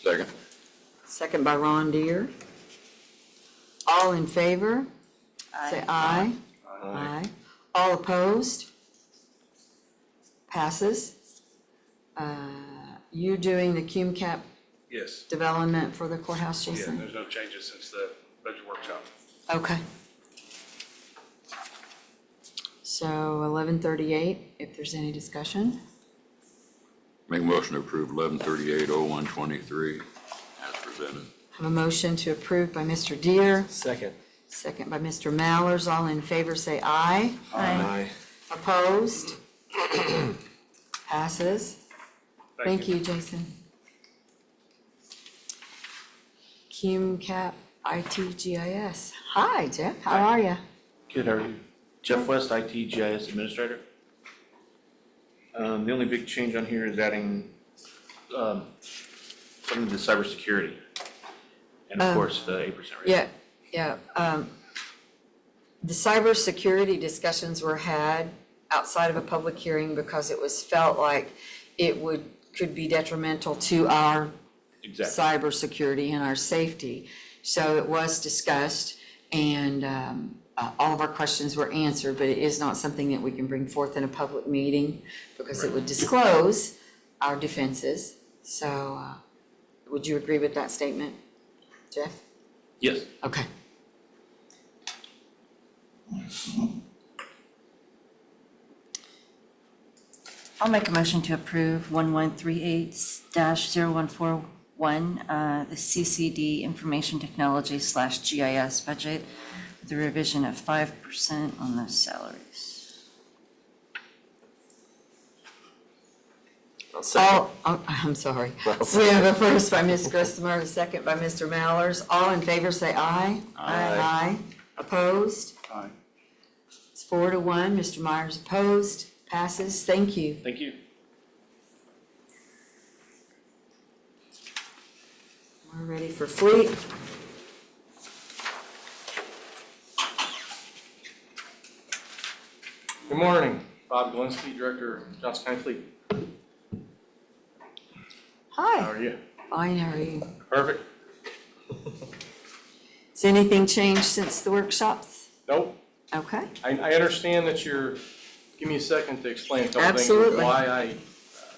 Second. second by Ron Deere. All in favor? Say aye. Aye. All opposed? Passes. You doing the cum cap Yes. development for the courthouse, Yeah, Jason? there's no changes since the budget workshop. Okay. So 11:38, if there's any discussion. Make a motion to approve 1138-0123 as presented. Have a motion to approve by Mr. Deere, Second. second by Mr. Mallers. All in favor, say aye. Aye. Opposed? Passes. Thank you, Jason. Cum Cap IT GIS. Hi, Jeff, how are you? Good, how are you? Jeff West, IT GIS Administrator. The only big change on here is adding something to cybersecurity. And of course, the 8% rate. Yeah. The cybersecurity discussions were had outside of a public hearing because it was felt like it could be detrimental to our Exactly. cybersecurity and our safety. So it was discussed, and all of our questions were answered, but it is not something that we can bring forth in a public meeting because it would disclose our defenses. So would you agree with that statement, Jeff? Yes. Okay. I'll make a motion to approve 1138-0141, the CCD Information Technology /GIS budget with a revision of 5% on the salaries. I'm sorry. We have a first by Ms. Griswold, a second by Mr. Mallers. All in favor, say aye. Aye. Opposed? Aye. It's 4-1. Mr. Myers opposed. Passes. Thank you. Thank you. We're ready for fleet. Good morning, Bob Galinsky, Director, Johnson County Fleet. Hi. How are you? Fine, how are you? Perfect. Has anything changed since the workshops? Nope. Okay. I understand that give me a second to explain a couple things Absolutely. of why I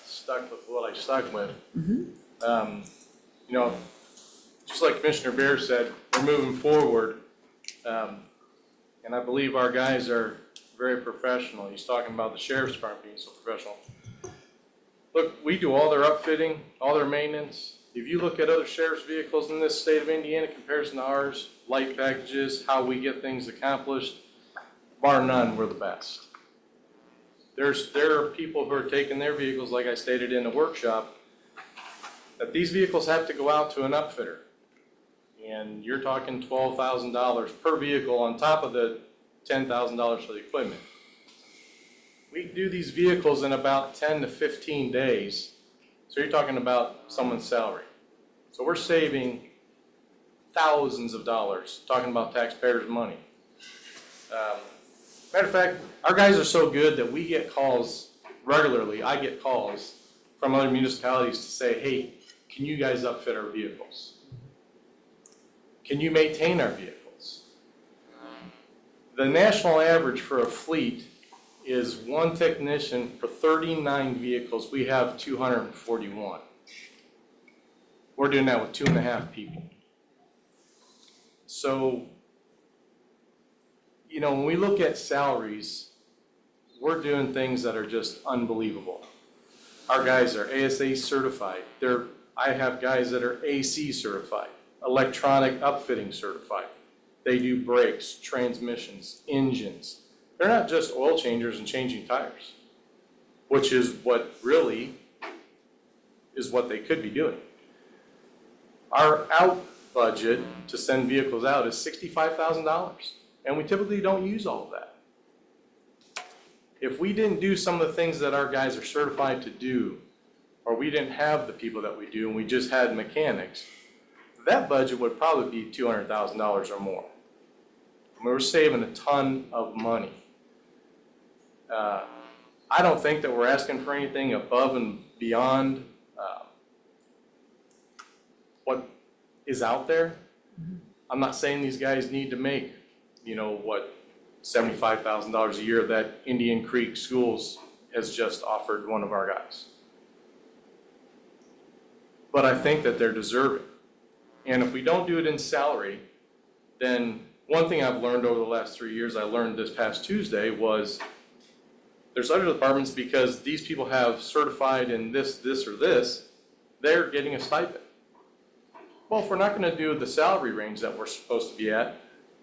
stuck with what I stuck with. Just like Commissioner Bear said, we're moving forward. And I believe our guys are very professional. He's talking about the sheriff's department being so professional. Look, we do all their upfitting, all their maintenance. If you look at other sheriff's vehicles in this state of Indiana in comparison to ours, light packages, how we get things accomplished, bar none, we're the best. There are people who are taking their vehicles, like I stated in the workshop, that these vehicles have to go out to an upfitter. And you're talking $12,000 per vehicle on top of the $10,000 for the equipment. We do these vehicles in about 10 to 15 days. So you're talking about someone's salary. So we're saving thousands of dollars, talking about taxpayers' money. Matter of fact, our guys are so good that we get calls regularly. I get calls from other municipalities to say, hey, can you guys upfit our vehicles? Can you maintain our vehicles? The national average for a fleet is one technician for 39 vehicles. We have 241. We're doing that with 2.5 people. So, you know, when we look at salaries, we're doing things that are just unbelievable. Our guys are ASA certified. I have guys that are AC certified, electronic upfitting certified. They do brakes, transmissions, engines. They're not just oil changers and changing tires, which is what really is what they could be doing. Our out budget to send vehicles out is $65,000, and we typically don't use all of that. If we didn't do some of the things that our guys are certified to do, or we didn't have the people that we do and we just had mechanics, that budget would probably be $200,000 or more. We're saving a ton of money. I don't think that we're asking for anything above and beyond what is out there. I'm not saying these guys need to make, you know, what, $75,000 a year that Indian Creek Schools has just offered one of our guys. But I think that they're deserving. And if we don't do it in salary, then one thing I've learned over the last 3 years, I learned this past Tuesday, was there's other departments, because these people have certified in this, or this, they're getting a stipend. Well, if we're not going to do the salary range that we're supposed to be at,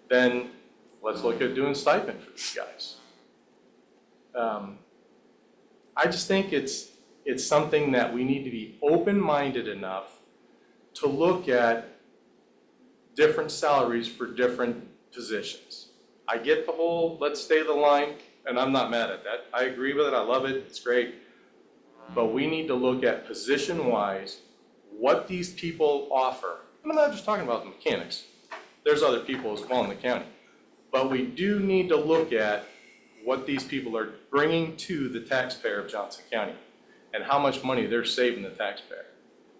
then let's look at doing stipend for these guys. I just think it's something that we need to be open-minded enough to look at different salaries for different positions. I get the whole let's stay the line, and I'm not mad at that. I agree with it. I love it. It's great. But we need to look at position-wise what these people offer. And I'm not just talking about the mechanics. There's other people as well in the county. But we do need to look at what these people are bringing to the taxpayer of Johnson County and how much money they're saving the taxpayer.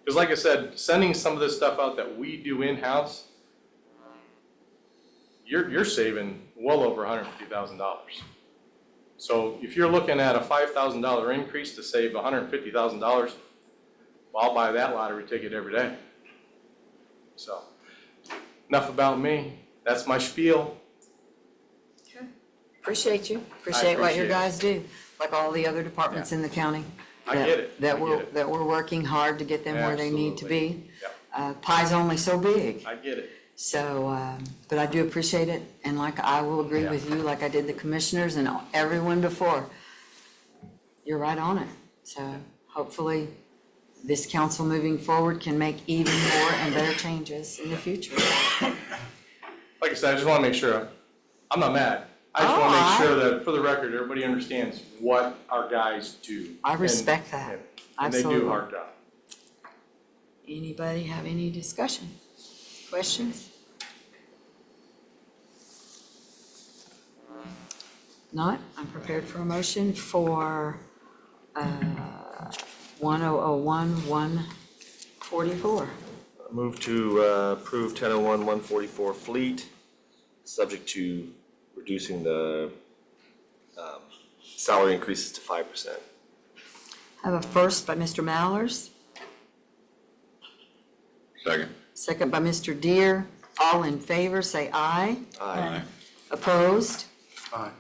Because like I said, sending some of this stuff out that we do in-house, you're saving well over $150,000. So if you're looking at a $5,000 increase to save $150,000, well, I'll buy that lottery ticket every day. So, enough about me. That's my spiel. Appreciate you. Appreciate what your appreciate it. guys do, like all the other departments in the county. I get it. That I we're, get it. that we're working hard to get them where they need to be. Yep. Pie's only so big. I get it. So, but I do appreciate it, and like I will agree Yeah. with you, like I did the commissioners and everyone before. You're right on it. So hopefully this council moving forward can make even more and better changes in the future. Like I said, I just want to make sure, I'm not mad. I just want to make sure that, for the record, everybody understands what our guys do. I respect that. And they do a Absolutely. hard job. Anybody have any discussion? Questions? Not? I'm prepared for a motion for 1001-144. Move to approve 1001-144 fleet, subject to reducing the salary increases to 5%. I have a first by Mr. Mallers, Second. second by Mr. Deere. All in favor, say aye. Aye. Opposed? Aye.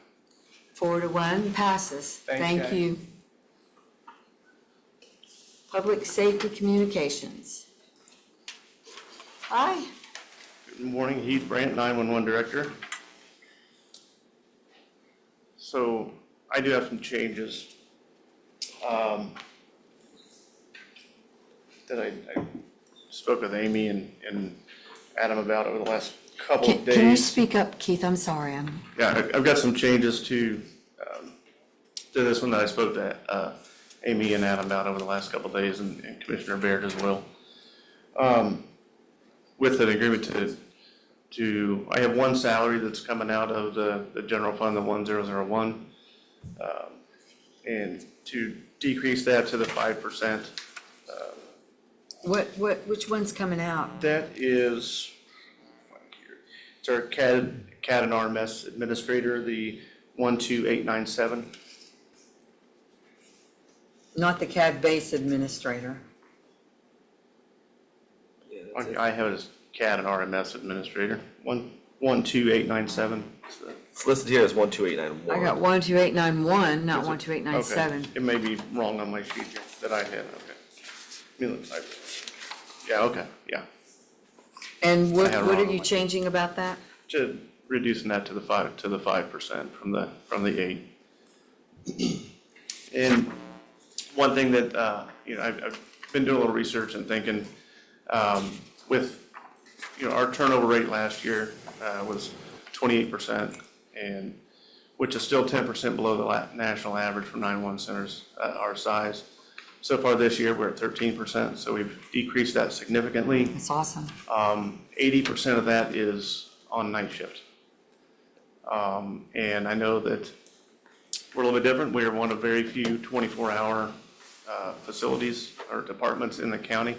4-1, passes. Thanks, Thank guys. you. Public Safety Communications. Hi. Good morning, Heath Brandt, 911 Director. So I do have some changes that I spoke with Amy and Adam about over the last couple of days. Can you speak up, Keith? I'm sorry. Yeah, I've got some changes to this one that I spoke to Amy and Adam about over the last couple of days, and Commissioner Baird as well. With an agreement I have one salary that's coming out of the general fund, the 1001, and to decrease that to the 5%. Which one's coming out? That is, it's our CAD and RMS administrator, the 12897. Not the CAD base administrator. I have it as CAD and RMS administrator, 12897. It's listed here as 12891. I got 12891, not 12897. Okay, it may be wrong on my sheet here that I had, okay. Let me look, yeah, okay, yeah. And what I had it what wrong are on you my- changing about that? To reducing that to the 5% from the 8. And one thing that, I've been doing a little research and thinking, with, our turnover rate last year, was 28%, and, which is still 10% below the national average for 911 centers, our size. So far this year, we're at 13%, so we've decreased that significantly. That's awesome. 80% of that is on night shift. And I know that we're a little bit different. We are one of very few 24-hour facilities or departments in the county.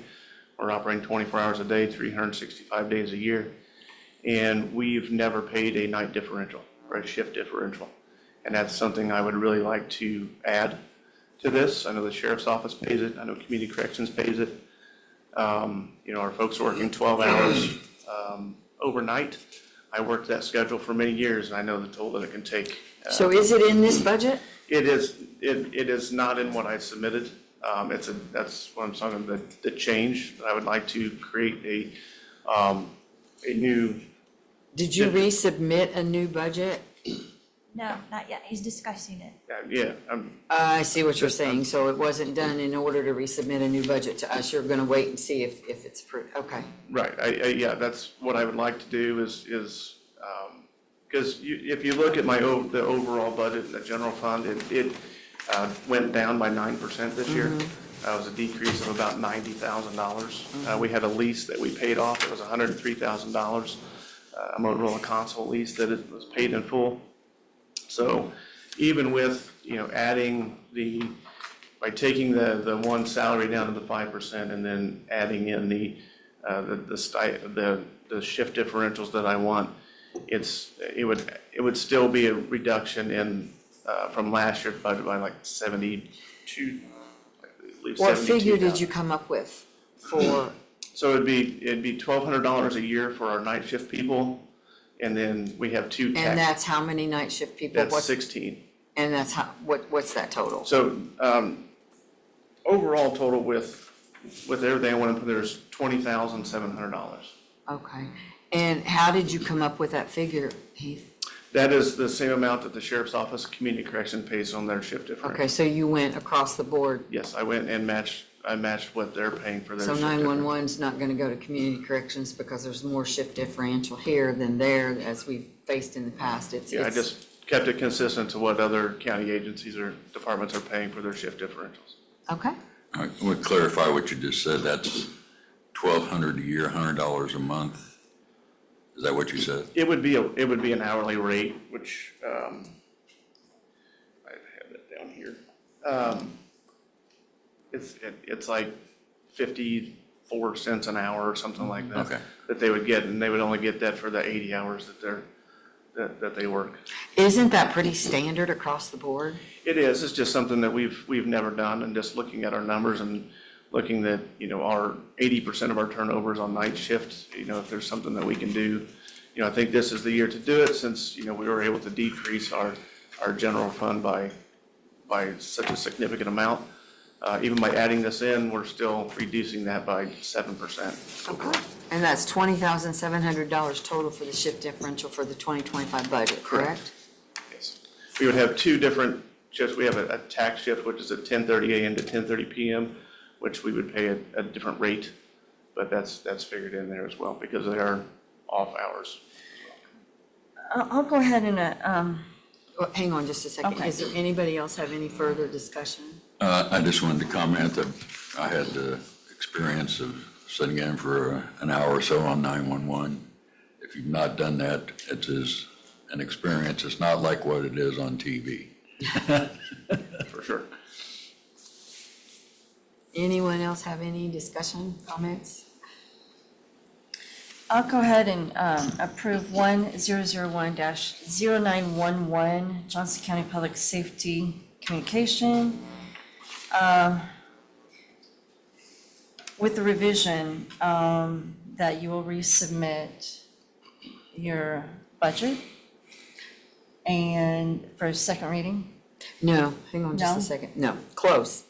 We're operating 24 hours a day, 365 days a year. And we've never paid a night differential or a shift differential. And that's something I would really like to add to this. I know the sheriff's office pays it. I know community corrections pays it. Our folks are working 12 hours overnight. I worked that schedule for many years, and I know the toll that it can take. So is it in this budget? It is not in what I submitted. That's what I'm talking about, the change. I would like to create a new. Did you resubmit a new budget? No, not yet. He's discussing it. Yeah, I see what you're saying. So it wasn't done in order to resubmit a new budget to us. You're gonna wait and see if it's approved. Okay. right. Yeah, that's what I would like to do is, because if you look at the overall budget in the general fund, it went down by 9% this year. That was a decrease of about $90,000. We had a lease that we paid off. It was $103,000. A Motorola console lease that it was paid in full. So even with, adding by taking the one salary down to the 5% and then adding in the shift differentials that I want, it would still be a reduction in, from last year's budget by like 72, I believe What figure did 72,000. you come up with for, So it'd be $1,200 a year for our night shift people, and then we have two and that's how many night shift people? That's What's- 16. And that's how, what's that total? So, overall total with everything I want to put there is $20,700. Okay. And how did you come up with that figure, Heath? That is the same amount that the sheriff's office community correction pays on their shift differential. Okay, so you went across the board. Yes, I went and I matched what they're paying for their So shift differential. 911's not gonna go to community corrections because there's more shift differential here than there as we've faced in the past. Yeah, I just kept it consistent to what other county agencies or departments are paying for their shift differentials. Okay. I would clarify what you just said. That's $1,200 a year, $100 a month. Is that what you said? It would be an hourly rate, which, I have that down here. It's like 54 cents an hour or something like that. Okay. That they would get, and they would only get that for the 80 hours that they work. Isn't that pretty standard across the board? It is, it's just something that we've never done, and just looking at our numbers and looking that, our 80% of our turnover is on night shifts, if there's something that we can do. I think this is the year to do it, since, we were able to decrease our general fund by such a significant amount. Even by adding this in, we're still reducing that by 7%. Okay. And that's $20,700 total for the shift differential for the 2025 budget, correct? Yes. We would have two different shifts. We have a tax shift, which is at 10:30 a.m. to 10:30 p.m., which we would pay at a different rate, but that's figured in there as well because they are off hours. I'll go ahead and, Well, hang on just a second. Okay. Does there anybody else have any further discussion? I just wanted to comment that I had the experience of sitting in for an hour or so on 911. If you've not done that, it is an experience. It's not like what it is on TV. For sure. Anyone else have any discussion, comments? I'll go ahead and approve 1001-0911, Johnson County Public Safety Communication. With the revision, that you will resubmit your budget and for a second reading? No, hang on just No? a second. No, close.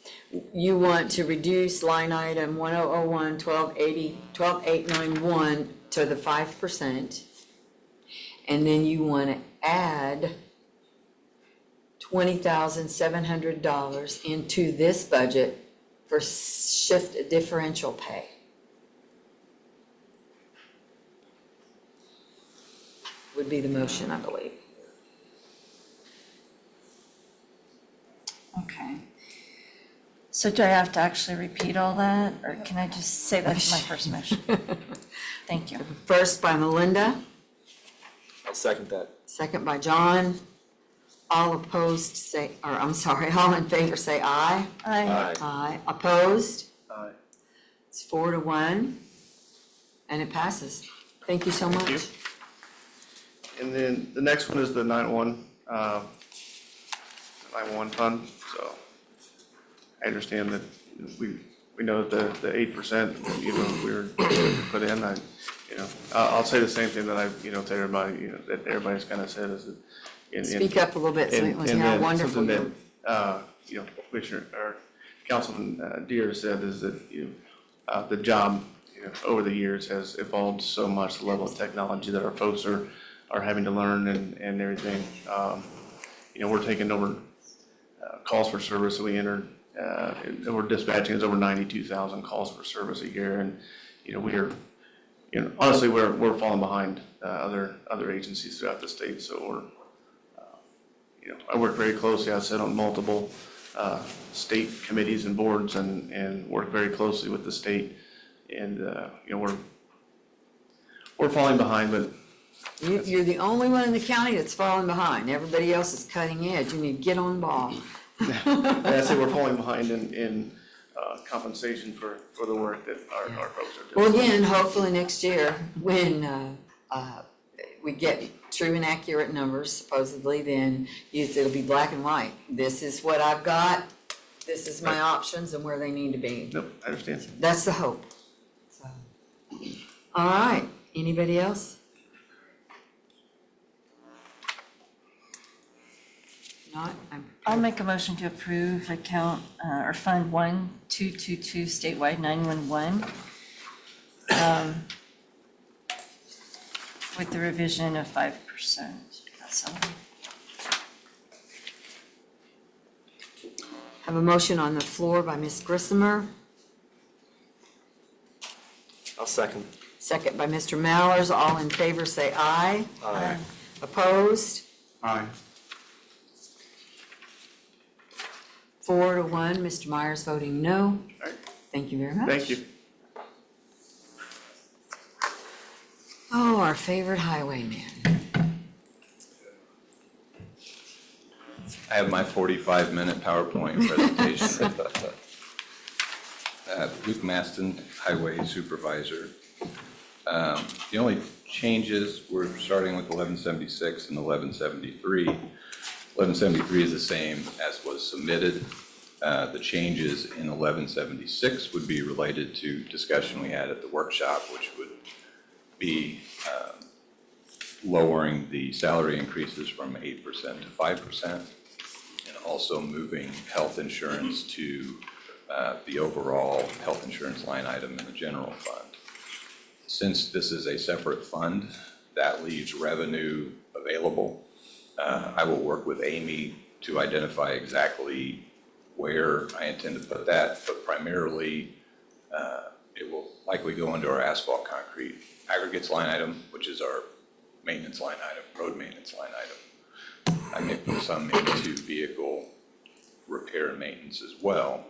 You want to reduce line item 1001, 1280, 12891 to the 5%. And then you want to add $20,700 into this budget for shift differential pay. Would be the motion, I believe. Okay. So do I have to actually repeat all that, or can I just say that's my first motion? Thank you. First by Melinda, I'll second that. second by John. All opposed say, or I'm sorry, all in favor say aye. Aye. Aye. Opposed? Aye. It's 4-1, and it passes. Thank you so much. you. And then the next one is the 911 fund, so I understand that we know that the 8%, we're put in, I'll say the same thing that to everybody, that everybody's kind of said is that. Speak up a little bit so we can hear how wonderful you are. Something that, Commissioner, or Councilman Deere said is that, the job, over the years has evolved so much, the level of technology that our folks are having to learn and everything. We're taking over calls for service, so we entered, we're dispatching, it's over 92,000 calls for service a year, and, we are, honestly, we're falling behind other agencies throughout the state, so we're, I work very closely, I sit on multiple state committees and boards and work very closely with the state, and, we're falling behind, but You're the only one in the county that's falling behind. Everybody else is cutting edge. You need to get on the ball. I say we're falling behind in compensation for the work that our folks are doing. Well, again, hopefully next year, when we get true and accurate numbers supposedly, then it'll be black and white. This is what I've got, this is my options and where they need to be. Nope, I understand. That's the hope. So, all right, anybody else? Not, I'll make a motion to approve account, or Fund 1222 statewide 911, with the revision of 5%. That's all. Have a motion on the floor by Ms. Grissomer, I'll second. second by Mr. Mallers. All in favor say aye. Aye. Opposed? Aye. 4-1, Mr. Myers voting no. Right. Thank you very much. Thank you. Oh, our favorite highwayman. I have my 45-minute PowerPoint presentation. Luke Maston, Highway Supervisor. The only changes, we're starting with 1176 and 1173. 1173 is the same as was submitted. The changes in 1176 would be related to discussion we had at the workshop, which would be lowering the salary increases from 8% to 5%, and also moving health insurance to the overall health insurance line item in the general fund. Since this is a separate fund, that leaves revenue available. I will work with Amy to identify exactly where I intend to put that, but primarily it will likely go into our asphalt concrete aggregates line item, which is our maintenance line item, road maintenance line item. I may put some into vehicle repair and maintenance as well.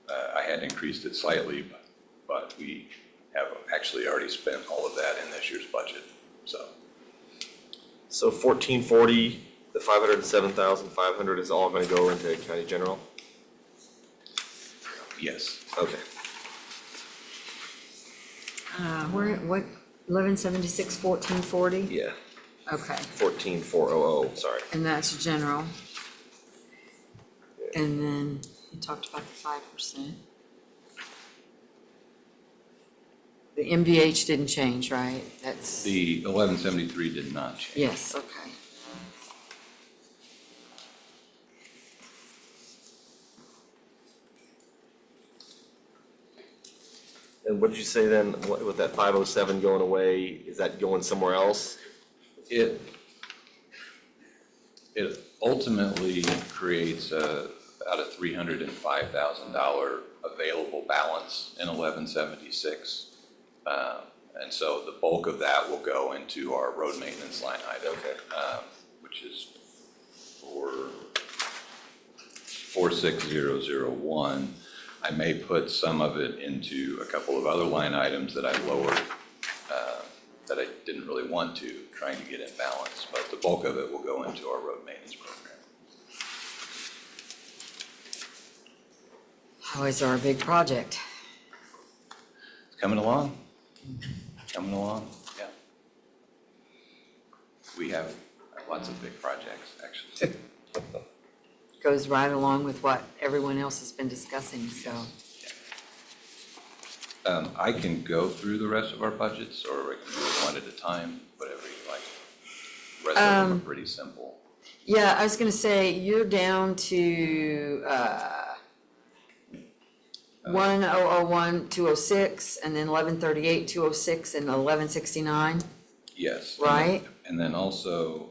I had increased it slightly, but we have actually already spent all of that in this year's budget, so. So 1440, the 507,500 is all going to go into county general? Yes. Okay. What, 1176, 1440? Yeah. Okay, 14400, sorry. and that's general. And then You talked about the 5%. The MVH didn't change, right? That's, The 1173 did not change. yes, okay. And what did you say then, with that 507 going away, is that going somewhere else? It ultimately creates about a $305,000 available balance in 1176. And so the bulk of that will go into our road maintenance line item, which is 46001. I may put some of it into a couple of other line items that I lowered, that I didn't really want to, trying to get in balance, but the bulk of it will go into our road maintenance program. Highways are a big project. It's coming along, yeah. We have lots of big projects, actually. Goes right along with what everyone else has been discussing, so. I can go through the rest of our budgets, or I can do it one at a time, whatever you like. The rest of them are pretty simple. Yeah, I was gonna say, you're down to, 1001-206, and then 1138-206, and 1169, Yes. right? And then also,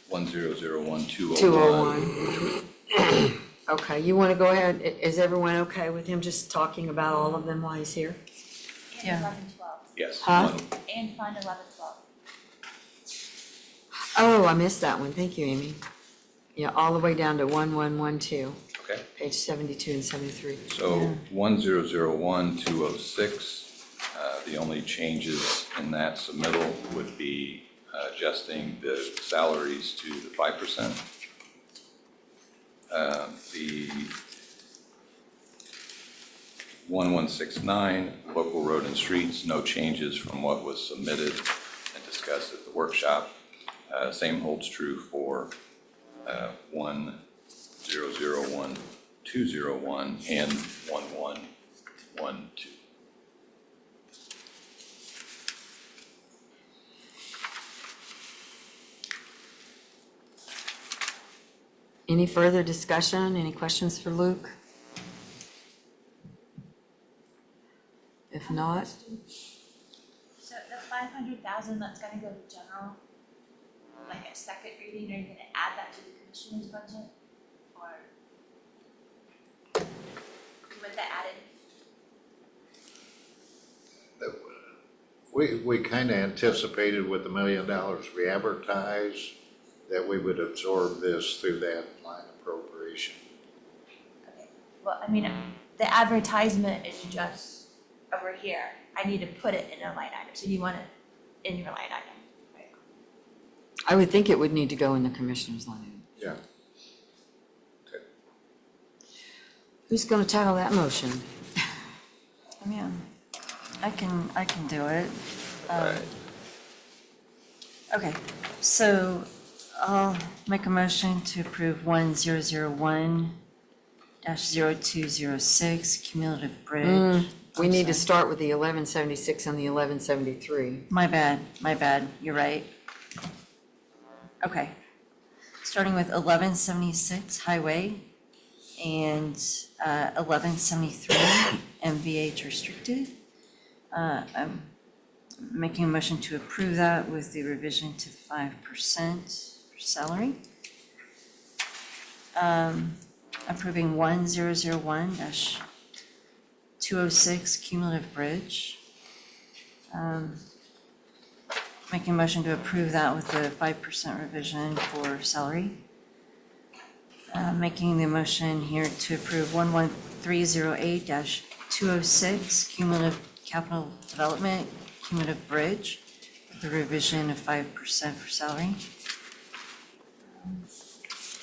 1001-201. 201. Okay, you wanna go ahead, is everyone okay with him just talking about all of them while he's here? And Yeah. 1112. Yes. Huh? And Fund 1112. Oh, I missed that one, thank you, Amy. Yeah, all the way down to 1112, Okay. page 72 and 73. So 1001-206, the only changes in that submittal would be adjusting the salaries to the 5%. The 1169, local road and streets, no changes from what was submitted and discussed at the workshop. Same holds true for 1001-201 and 1112. Any further discussion, any questions for Luke? If not, So the 500,000 that's gonna go to general, like a second reading, are you gonna add that to the commissioner's budget? Or with the added? We kind of anticipated with the $1 million we advertised that we would absorb this through that line appropriation. Well, I mean, the advertisement is just over here. I need to put it in a line item, so you want it in your line item. I would think it would need to go in the commissioner's line. Yeah. Who's gonna tackle that motion? Yeah, I can do it. Okay, so I'll make a motion to approve 1001-0206 cumulative bridge. We need to start with the 1176 and the 1173. My bad, you're right. Okay, starting with 1176 highway and 1173 MVH restricted. I'm making a motion to approve that with the revision to 5% for salary. Approving 1001-206 cumulative bridge. Making a motion to approve that with the 5% revision for salary. Making the motion here to approve 11308-206 cumulative capital development, cumulative bridge, with the revision of 5% for salary.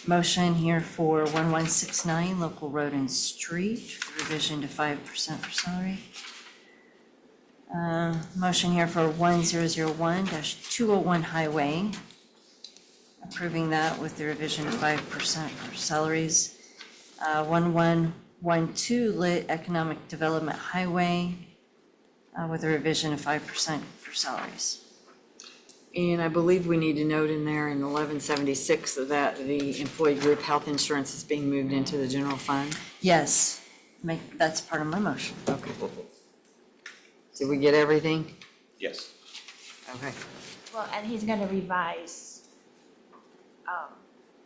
Motion here for 1169 local road and street, revision to 5% for salary. Motion here for 1001-201 highway, approving that with the revision of 5% for salaries. 1112 Lit Economic Development Highway with a revision of 5% for salaries. And I believe we need to note in there in 1176 that the employee group health insurance is being moved into the general fund. Yes, that's part of my motion. Okay. Did we get everything? Yes. Okay. Well, and he's gonna revise,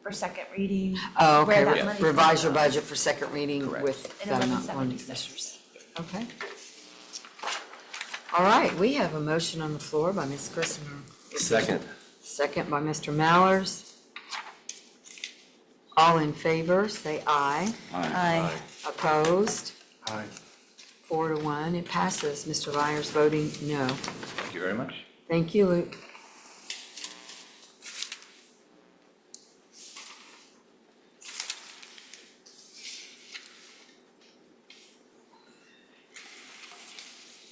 for second reading. Oh, where okay, that money's revise your gonna go. budget for second reading with In the amount on 1176. commissioners. Okay. All right, we have a motion on the floor by Ms. Christopher. Second. Second by Mr. Mallers. All in favor, say aye. Aye. Opposed? Aye. 4-1, it passes. Mr. Byers voting no. Thank you very much. Thank you, Luke.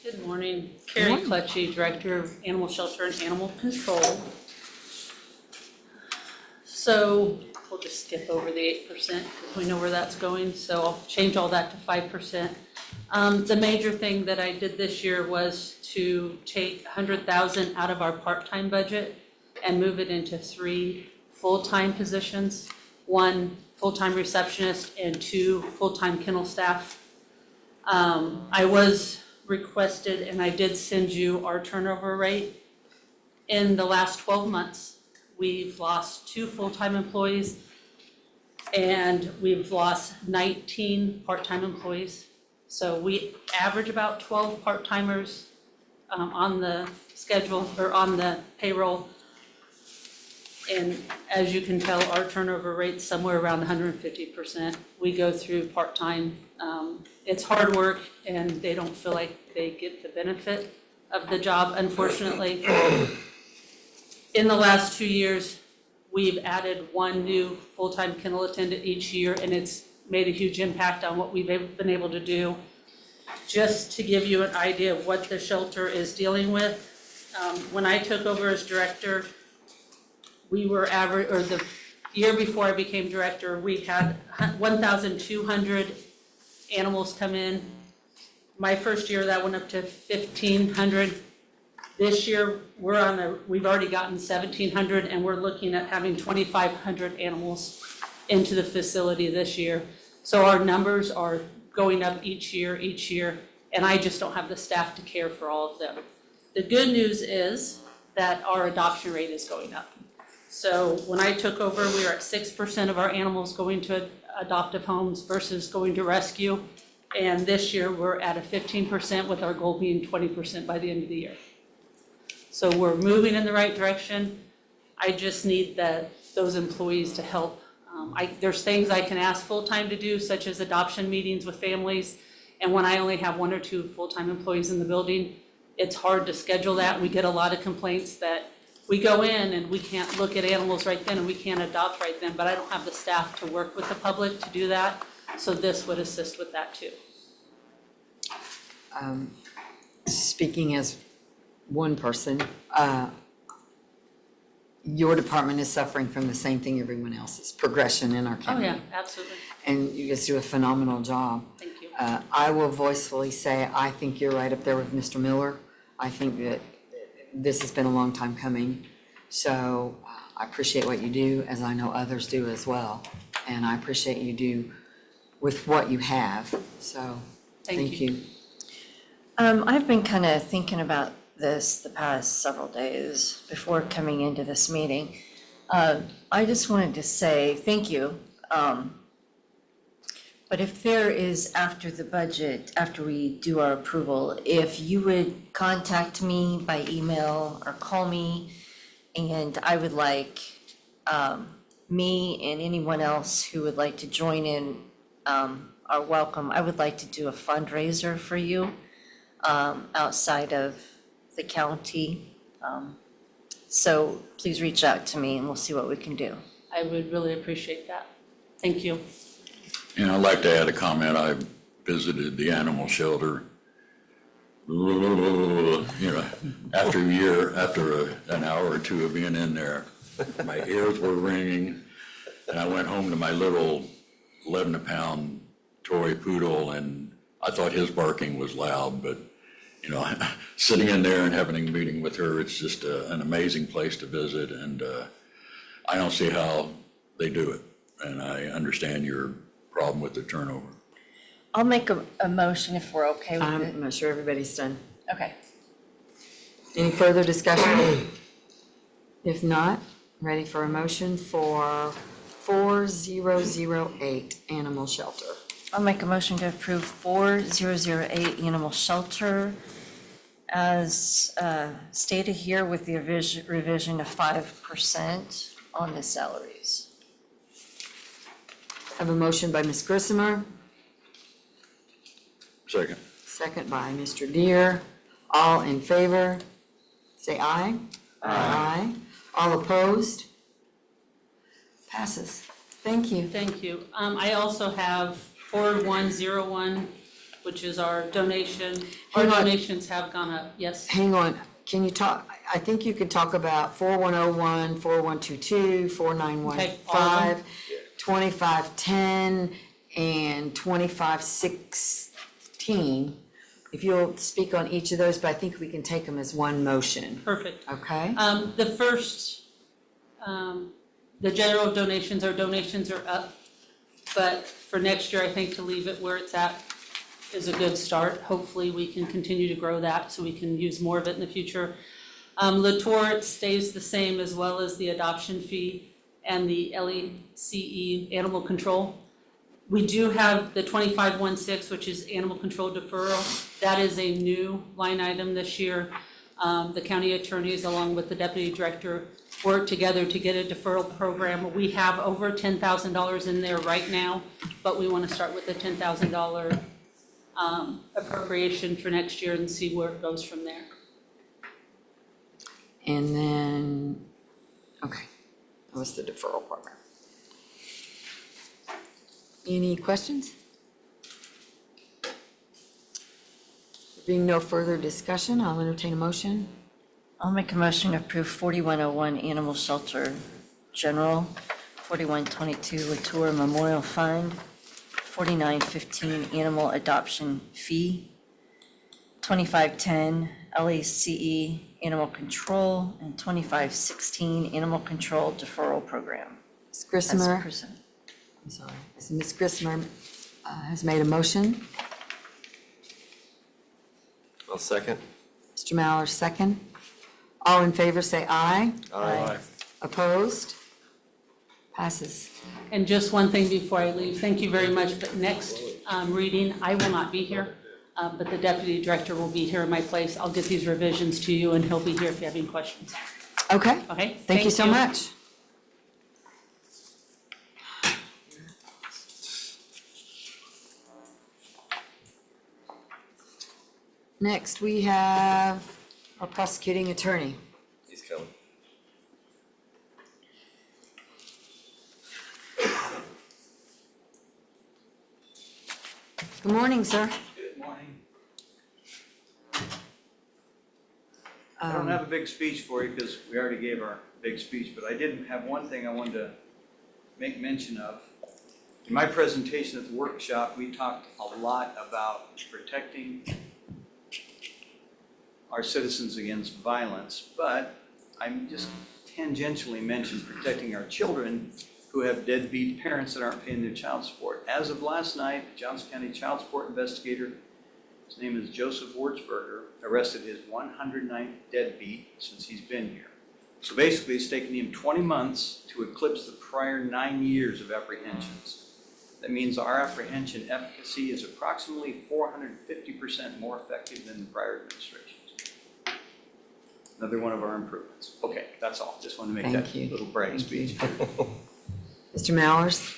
Good morning. Carrie Clutchy, Director of Animal Shelter and Animal Control. So we'll just skip over the 8% because we know where that's going. So I'll change all that to 5%. The major thing that I did this year was to take 100,000 out of our part-time budget and move it into 3 full-time positions, 1 full-time receptionist and 2 full-time kennel staff. I was requested, and I did send you our turnover rate. In the last 12 months, we've lost 2 full-time employees, and we've lost 19 part-time employees. So we average about 12 part-timers on the schedule, or on the payroll. And as you can tell, our turnover rate's somewhere around 150%. We go through part-time. It's hard work, and they don't feel like they get the benefit of the job, unfortunately. In the last 2 years, we've added 1 new full-time kennel attendant each year, and it's made a huge impact on what we've been able to do. Just to give you an idea of what the shelter is dealing with, when I took over as director, we were the year before I became director, we had 1,200 animals come in. My first year, that went up to 1,500. This year, we've already gotten 1,700, and we're looking at having 2,500 animals into the facility this year. So our numbers are going up each year, and I just don't have the staff to care for all of them. The good news is that our adoption rate is going up. So when I took over, we were at 6% of our animals going to adoptive homes versus going to rescue. And this year, we're at a 15%, with our goal being 20% by the end of the year. So we're moving in the right direction. I just need those employees to help. There's things I can ask full-time to do, such as adoption meetings with families. And when I only have 1 or 2 full-time employees in the building, it's hard to schedule that. We get a lot of complaints that we go in and we can't look at animals right then and we can't adopt right then, but I don't have the staff to work with the public to do that. So this would assist with that too. Speaking as one person, your department is suffering from the same thing everyone else is, progression in our Oh, county. yeah, absolutely. And you guys do a phenomenal job. Thank you. I will voicefully say, I think you're right up there with Mr. Miller. I think that this has been a long time coming. So I appreciate what you do, as I know others do as well. And I appreciate you do with what you have. So, thank you. I've been kind of thinking about this the past several days before coming into this meeting. I just wanted to say thank you. But if there is, after the budget, after we do our approval, if you would contact me by email or call me, and I would like me and anyone else who would like to join in are welcome. I would like to do a fundraiser for you outside of the county. So please reach out to me and we'll see what we can do. I would really appreciate that. Thank you. And I'd like to add a comment. I visited the animal shelter. You know, after an hour or 2 of being in there, my ears were ringing. And I went home to my little 11-pound toy poodle, and I thought his barking was loud, but, you know, sitting in there and having a meeting with her, it's just an amazing place to visit, and I don't see how they do it, and I understand your problem with the turnover. I'll make a motion if we're okay with it. I'm not sure everybody's done. Okay. Any further discussion? If not, ready for a motion for 4008 Animal Shelter. I'll make a motion to approve 4008 Animal Shelter as stated here with the revision of 5% on the salaries. Have a motion by Ms. Grissomer, Second. second by Mr. Deere. All in favor, say aye. Aye. All opposed? Passes. Thank you. Thank you. I also have 4101, which is our donation. Our Hang on. donations have gone up, yes. Hang on, can you talk, I think you could talk about 4101, 4122, Okay, all of 4915, them? 2510, and 2516. If you'll speak on each of those, but I think we can take them as one motion, Perfect. okay? The first, the general donations, our donations are up, but for next year, I think to leave it where it's at is a good start. Hopefully, we can continue to grow that so we can use more of it in the future. Latour stays the same, as well as the adoption fee and the LECE animal control. We do have the 2516, which is animal control deferral. That is a new line item this year. The county attorneys, along with the deputy director, work together to get a deferral program. We have over $10,000 in there right now, but we want to start with the $10,000 appropriation for next year and see where it goes from there. And then, okay, that was the deferral program. Any questions? Being no further discussion, I'll entertain a motion. I'll make a motion to approve 4101 Animal Shelter General, 4122 Latour Memorial Fund, 4915 Animal Adoption Fee, 2510 LECE Animal Control, and 2516 Animal Control Deferral Program. Ms. As Grissomer, presented. I'm sorry, Ms. Grissomer has made a motion. I'll second. Mr. Mallor, second. All in favor, say aye. Aye. Opposed? Passes. And just one thing before I leave, thank you very much, but next reading, I will not be here, but the deputy director will be here in my place. I'll get these revisions to you, and he'll be here if you have any questions. Okay. Okay? Thank you so much. Next, we have our prosecuting attorney. He's coming. Good morning, sir. Good morning. I don't have a big speech for you because we already gave our big speech, but I did have one thing I wanted to make mention of. In my presentation at the workshop, we talked a lot about protecting our citizens against violence, but I just tangentially mentioned protecting our children who have deadbeat parents that aren't paying their child support. As of last night, the Johnson County child support investigator, his name is Joseph Wurzberger, arrested his 109th deadbeat since he's been here. So basically, it's taken him 20 months to eclipse the prior 9 years of apprehensions. That means our apprehension efficacy is approximately 450% more effective than the prior administrations. Another one of our improvements. Okay, that's all. Just wanted to make Thank that you. little brag speech. Mr. Mallers,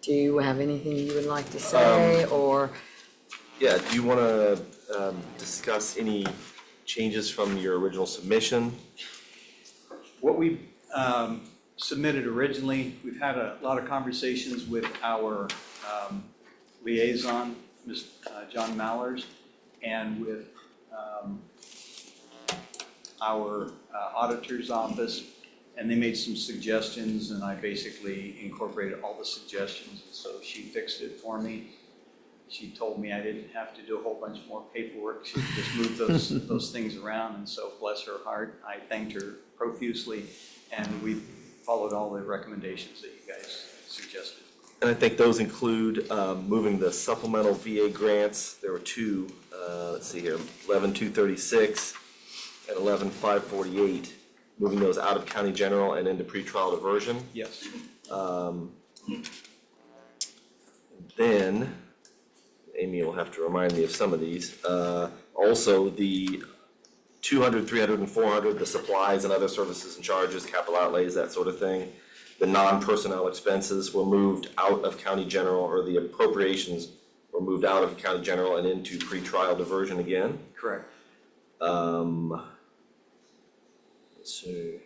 do you have anything you would like to say, or? Yeah, do you want to discuss any changes from your original submission? What we submitted originally, we've had a lot of conversations with our liaison, Ms. John Mallers, and with our auditor's office, And they made some suggestions, and I basically incorporated all the suggestions, and so she fixed it for me. She told me I didn't have to do a whole bunch more paperwork, she could just move those things around, and so bless her heart, I thanked her profusely, and we followed all the recommendations that you guys suggested. And I think those include moving the supplemental VA grants. There were two, let's see here, 11,236 and 11,548, moving those out of county general and into pretrial diversion. Yes. Then, Amy will have to remind me of some of these. Also, the 200, 300, and 400, the supplies and other services and charges, capital outlays, that sort of thing. The non-personnel expenses were moved out of county general, or the appropriations were moved out of county general and into pretrial diversion again. Correct. Let's see.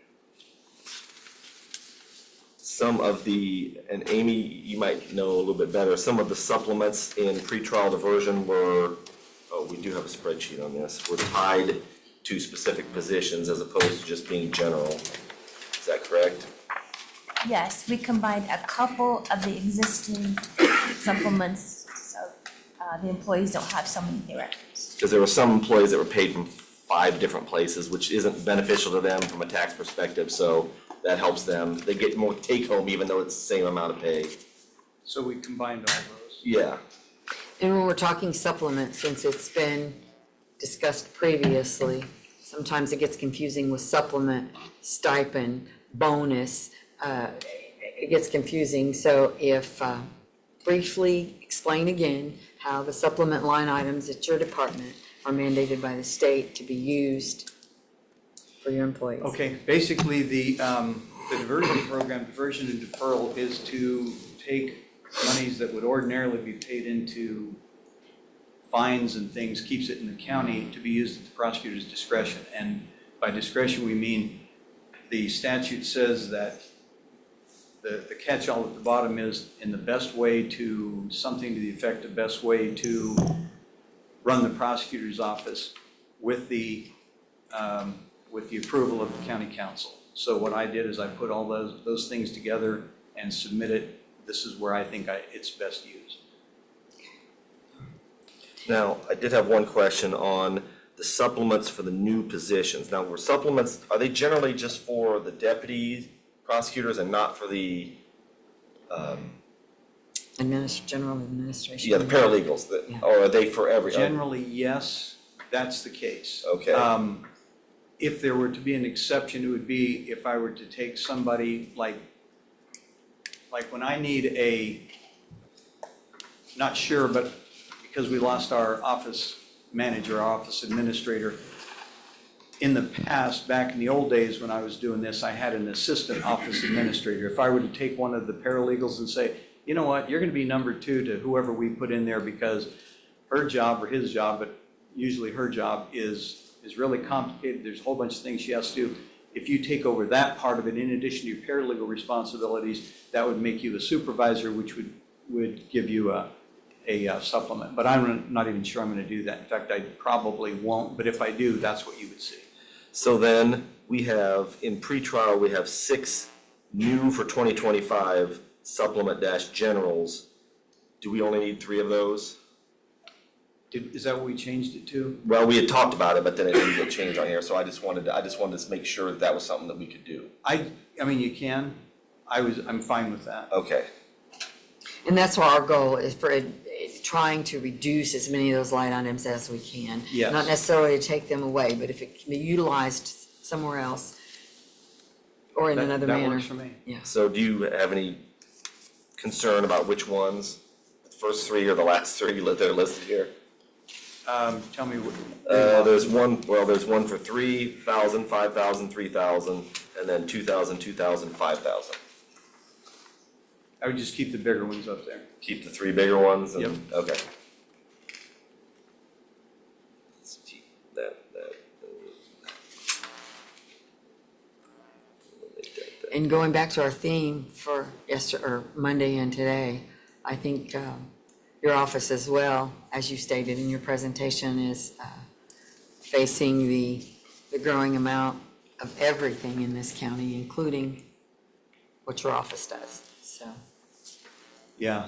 Some of the, and Amy, you might know a little bit better, some of the supplements in pretrial diversion were, oh, we do have a spreadsheet on this, were tied to specific positions as opposed to just being general. Is that correct? Yes, we combined a couple of the existing supplements, so the employees don't have so many directives. Because there were some employees that were paid from 5 different places, which isn't beneficial to them from a tax perspective, so that helps them. They get more take-home even though it's the same amount of pay. So we combined all those. Yeah. And when we're talking supplements, since it's been discussed previously, sometimes it gets confusing with supplement, stipend, bonus. It gets confusing, so if, briefly explain again how the supplement line items at your department are mandated by the state to be used for your employees. Okay, basically, the diversion program, diversion and deferral, is to take monies that would ordinarily be paid into fines and things, keeps it in the county to be used at the prosecutor's discretion. And by discretion, we mean the statute says that the catch-all at the bottom is in the best way to, something to the effect of best way to run the prosecutor's office with the approval of the county council. So what I did is I put all those things together and submitted, this is where I think it's best used. Now, I did have one question on the supplements for the new positions. Now, were supplements, are they generally just for the deputy prosecutors and not for the, General administration. yeah, the paralegals, or are they for every? Generally, yes, that's the case. Okay. If there were to be an exception, it would be if I were to take somebody like when I need not sure, but because we lost our office manager, our office administrator, in the past, back in the old days when I was doing this, I had an assistant office administrator. If I were to take one of the paralegals and say, you know what, you're gonna be number 2 to whoever we put in there because her job or his job, but usually her job is really complicated. There's a whole bunch of things she has to do. If you take over that part of it, in addition to your paralegal responsibilities, that would make you a supervisor, which would give you a supplement. But I'm not even sure I'm gonna do that. In fact, I probably won't, but if I do, that's what you would see. So then we have, in pretrial, we have 6 new for 2025 supplement dash generals. Do we only need 3 of those? Is that what we changed it to? Well, we had talked about it, but then it didn't get changed on here, so I just wanted to make sure that was something that we could do. I mean, you can. I'm fine with that. Okay. And that's why our goal is for trying to reduce as many of those line items as we can. Yes. Not necessarily to take them away, but if it can be utilized somewhere else or in another manner. That works for me. Yeah. So do you have any concern about which ones, the first 3 or the last 3 that are listed here? Tell me what. There's one for 3,000, 5,000, 3,000, and then 2,000, 2,000, 5,000. I would just keep the bigger ones up there. Keep the 3 bigger ones? Yep. Okay. Let's keep that. And going back to our theme for Monday and today, I think your office as well, as you stated in your presentation, is facing the growing amount of everything in this county, including what your office does, so. Yeah,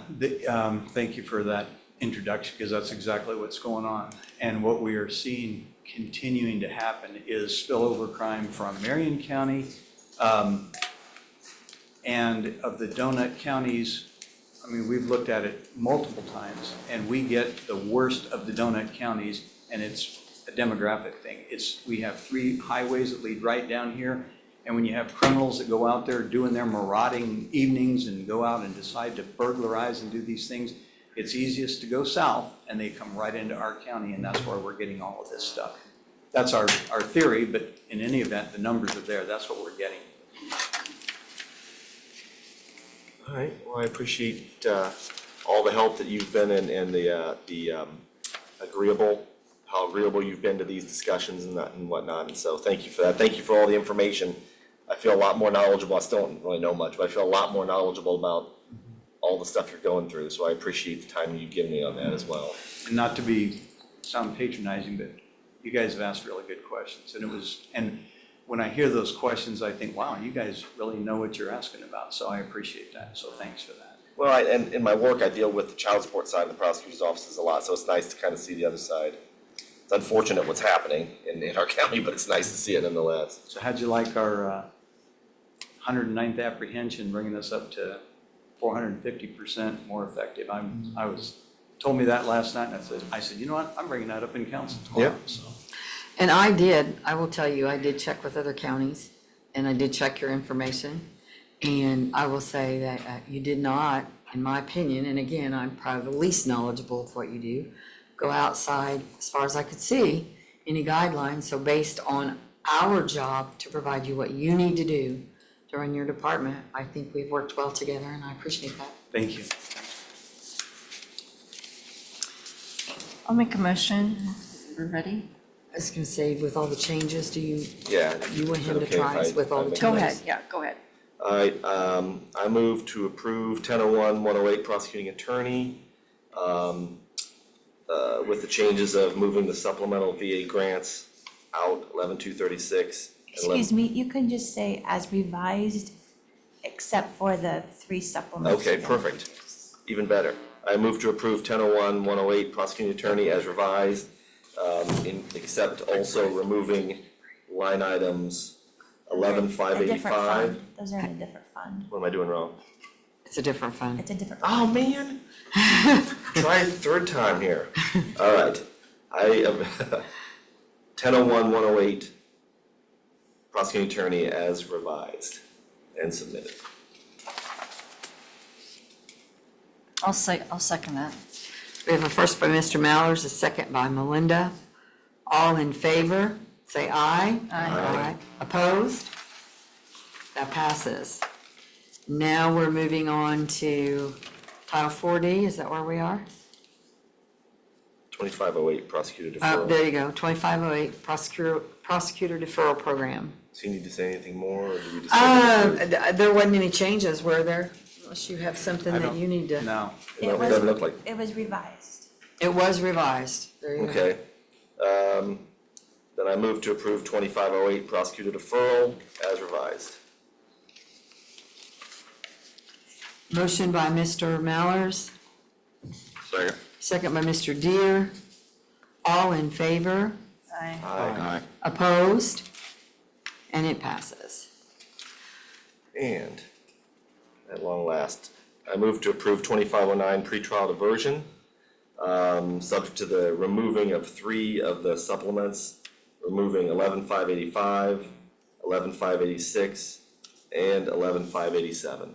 thank you for that introduction, because that's exactly what's going on. And what we are seeing continuing to happen is spillover crime from Marion County. And of the donut counties, I mean, we've looked at it multiple times, and we get the worst of the donut counties, and it's a demographic thing. We have 3 highways that lead right down here, and when you have criminals that go out there doing their marauding evenings and go out and decide to burglarize and do these things, it's easiest to go south, and they come right into our county, and that's where we're getting all of this stuff. That's our theory, but in any event, the numbers are there. That's what we're getting. All right, well, I appreciate all the help that you've been in and how agreeable you've been to these discussions and whatnot. And so thank you for that. Thank you for all the information. I feel a lot more knowledgeable. I still don't really know much, but I feel a lot more knowledgeable about all the stuff you're going through. So I appreciate the time you've given me on that as well. And not to sound patronizing, but you guys have asked really good questions. And when I hear those questions, I think, wow, you guys really know what you're asking about. So I appreciate that. So thanks for that. Well, and in my work, I deal with the child support side of the prosecutor's offices a lot, so it's nice to kind of see the other side. It's unfortunate what's happening in our county, but it's nice to see it nonetheless. So how'd you like our 109th apprehension, bringing us up to 450% more effective? Told me that last night, and I said, you know what, I'm bringing that up in council tomorrow. Yeah. So. And I will tell you, I did check with other counties, and I did check your information. And I will say that you did not, in my opinion, and again, I'm probably the least knowledgeable of what you do, go outside, as far as I could see, any guidelines. So based on our job to provide you what you need to do to run your department, I think we've worked well together, and I appreciate that. Thank you. I'll make a motion. We're ready? I was gonna say, with all the changes, Yeah. you want him to Okay, if try us with all the changes? Go ahead, yeah, go ahead. All right, I move to approve 1001-108 prosecuting attorney, with the changes of moving the supplemental VA grants out 11-236. Excuse me, you can just say as revised, except for the 3 supplements. Okay, perfect, even better. I move to approve 1001-108 prosecuting attorney as revised, except also removing line items A different 11-585. fund. Those are in a different fund. What am I doing wrong? It's a different fund. It's a different. Oh, man. Try it third time here. All right. 1001-108 prosecuting attorney as revised and submitted. I'll second that. We have a first by Mr. Mallers, a second by Melinda. All in favor, say aye. Aye. Opposed? That passes. Now we're moving on to Title 4D, is that where we are? 2508 prosecutor deferral. There you go, 2508 prosecutor deferral program. So you need to say anything more, or do we just? There wasn't any changes, were there? Unless you have something that you need to. No. Well, it doesn't look like. It was revised. It was revised. There you go. Okay. Then I move to approve 2508 prosecutor deferral as revised. Motion by Mr. Mallers, Second. second by Mr. Deere. All in favor? Aye. Aye. Opposed? And it passes. And at long last, I move to approve 2509 pretrial diversion, subject to the removing of 3 of the supplements, removing 11585, 11586, and 11587.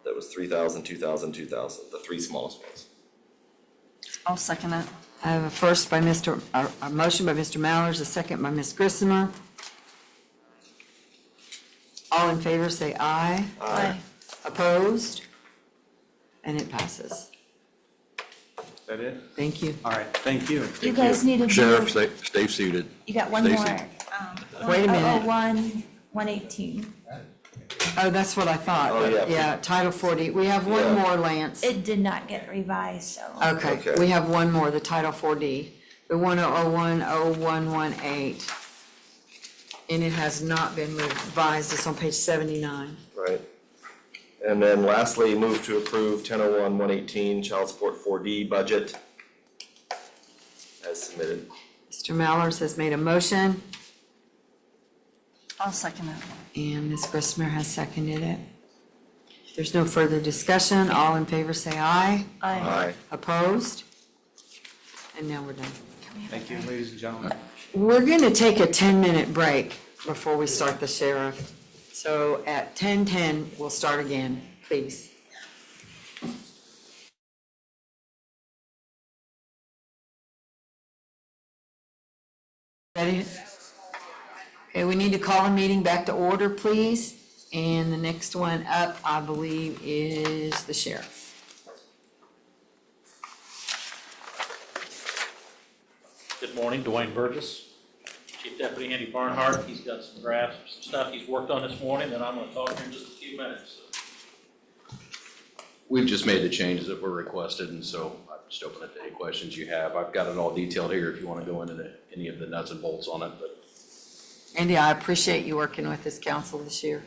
That was 3,000, 2,000, 2,000, the 3 smallest ones. I'll second that. I have a motion by Mr. Mallers, a second by Ms. Grissomer. All in favor, say aye. Aye. Opposed? And it passes. Is that it? Thank you. All right, thank you. You guys need to do. Sheriff, stay seated. You got one Stacy. more. Wait a minute. 101-118. Oh, that's what I thought. Oh, yeah. Yeah, Title 40. We have one Yeah. more, Lance. It did not get revised, so. Okay, Okay. we have one more, the Title 4D, the 1001-0118. and it has not been revised. It's on page 79. Right. And then lastly, move to approve 1001-118 child support 4D budget as submitted. Mr. Mallers has made a motion, I'll second that. and Ms. Grissmer has seconded it. If there's no further discussion, all in favor say aye. Aye. Opposed? And now we're done. Thank you, ladies and gentlemen. We're going to take a 10-minute break before we start the sheriff. So at 10:10, we'll start again, please. Ready? Okay, we need to call the meeting back to order, please. And the next one up, I believe, is the sheriff. Good morning, Dwayne Burgess, Chief Deputy Andy Barnhart. He's got some drafts, some stuff he's worked on this morning that I'm gonna talk here in just a few minutes. We've just made the changes that were requested, and so I'm just open it to any questions you have. I've got it all detailed here if you want to go into any of the nuts and bolts on it, but Andy, I appreciate you working with this council this year.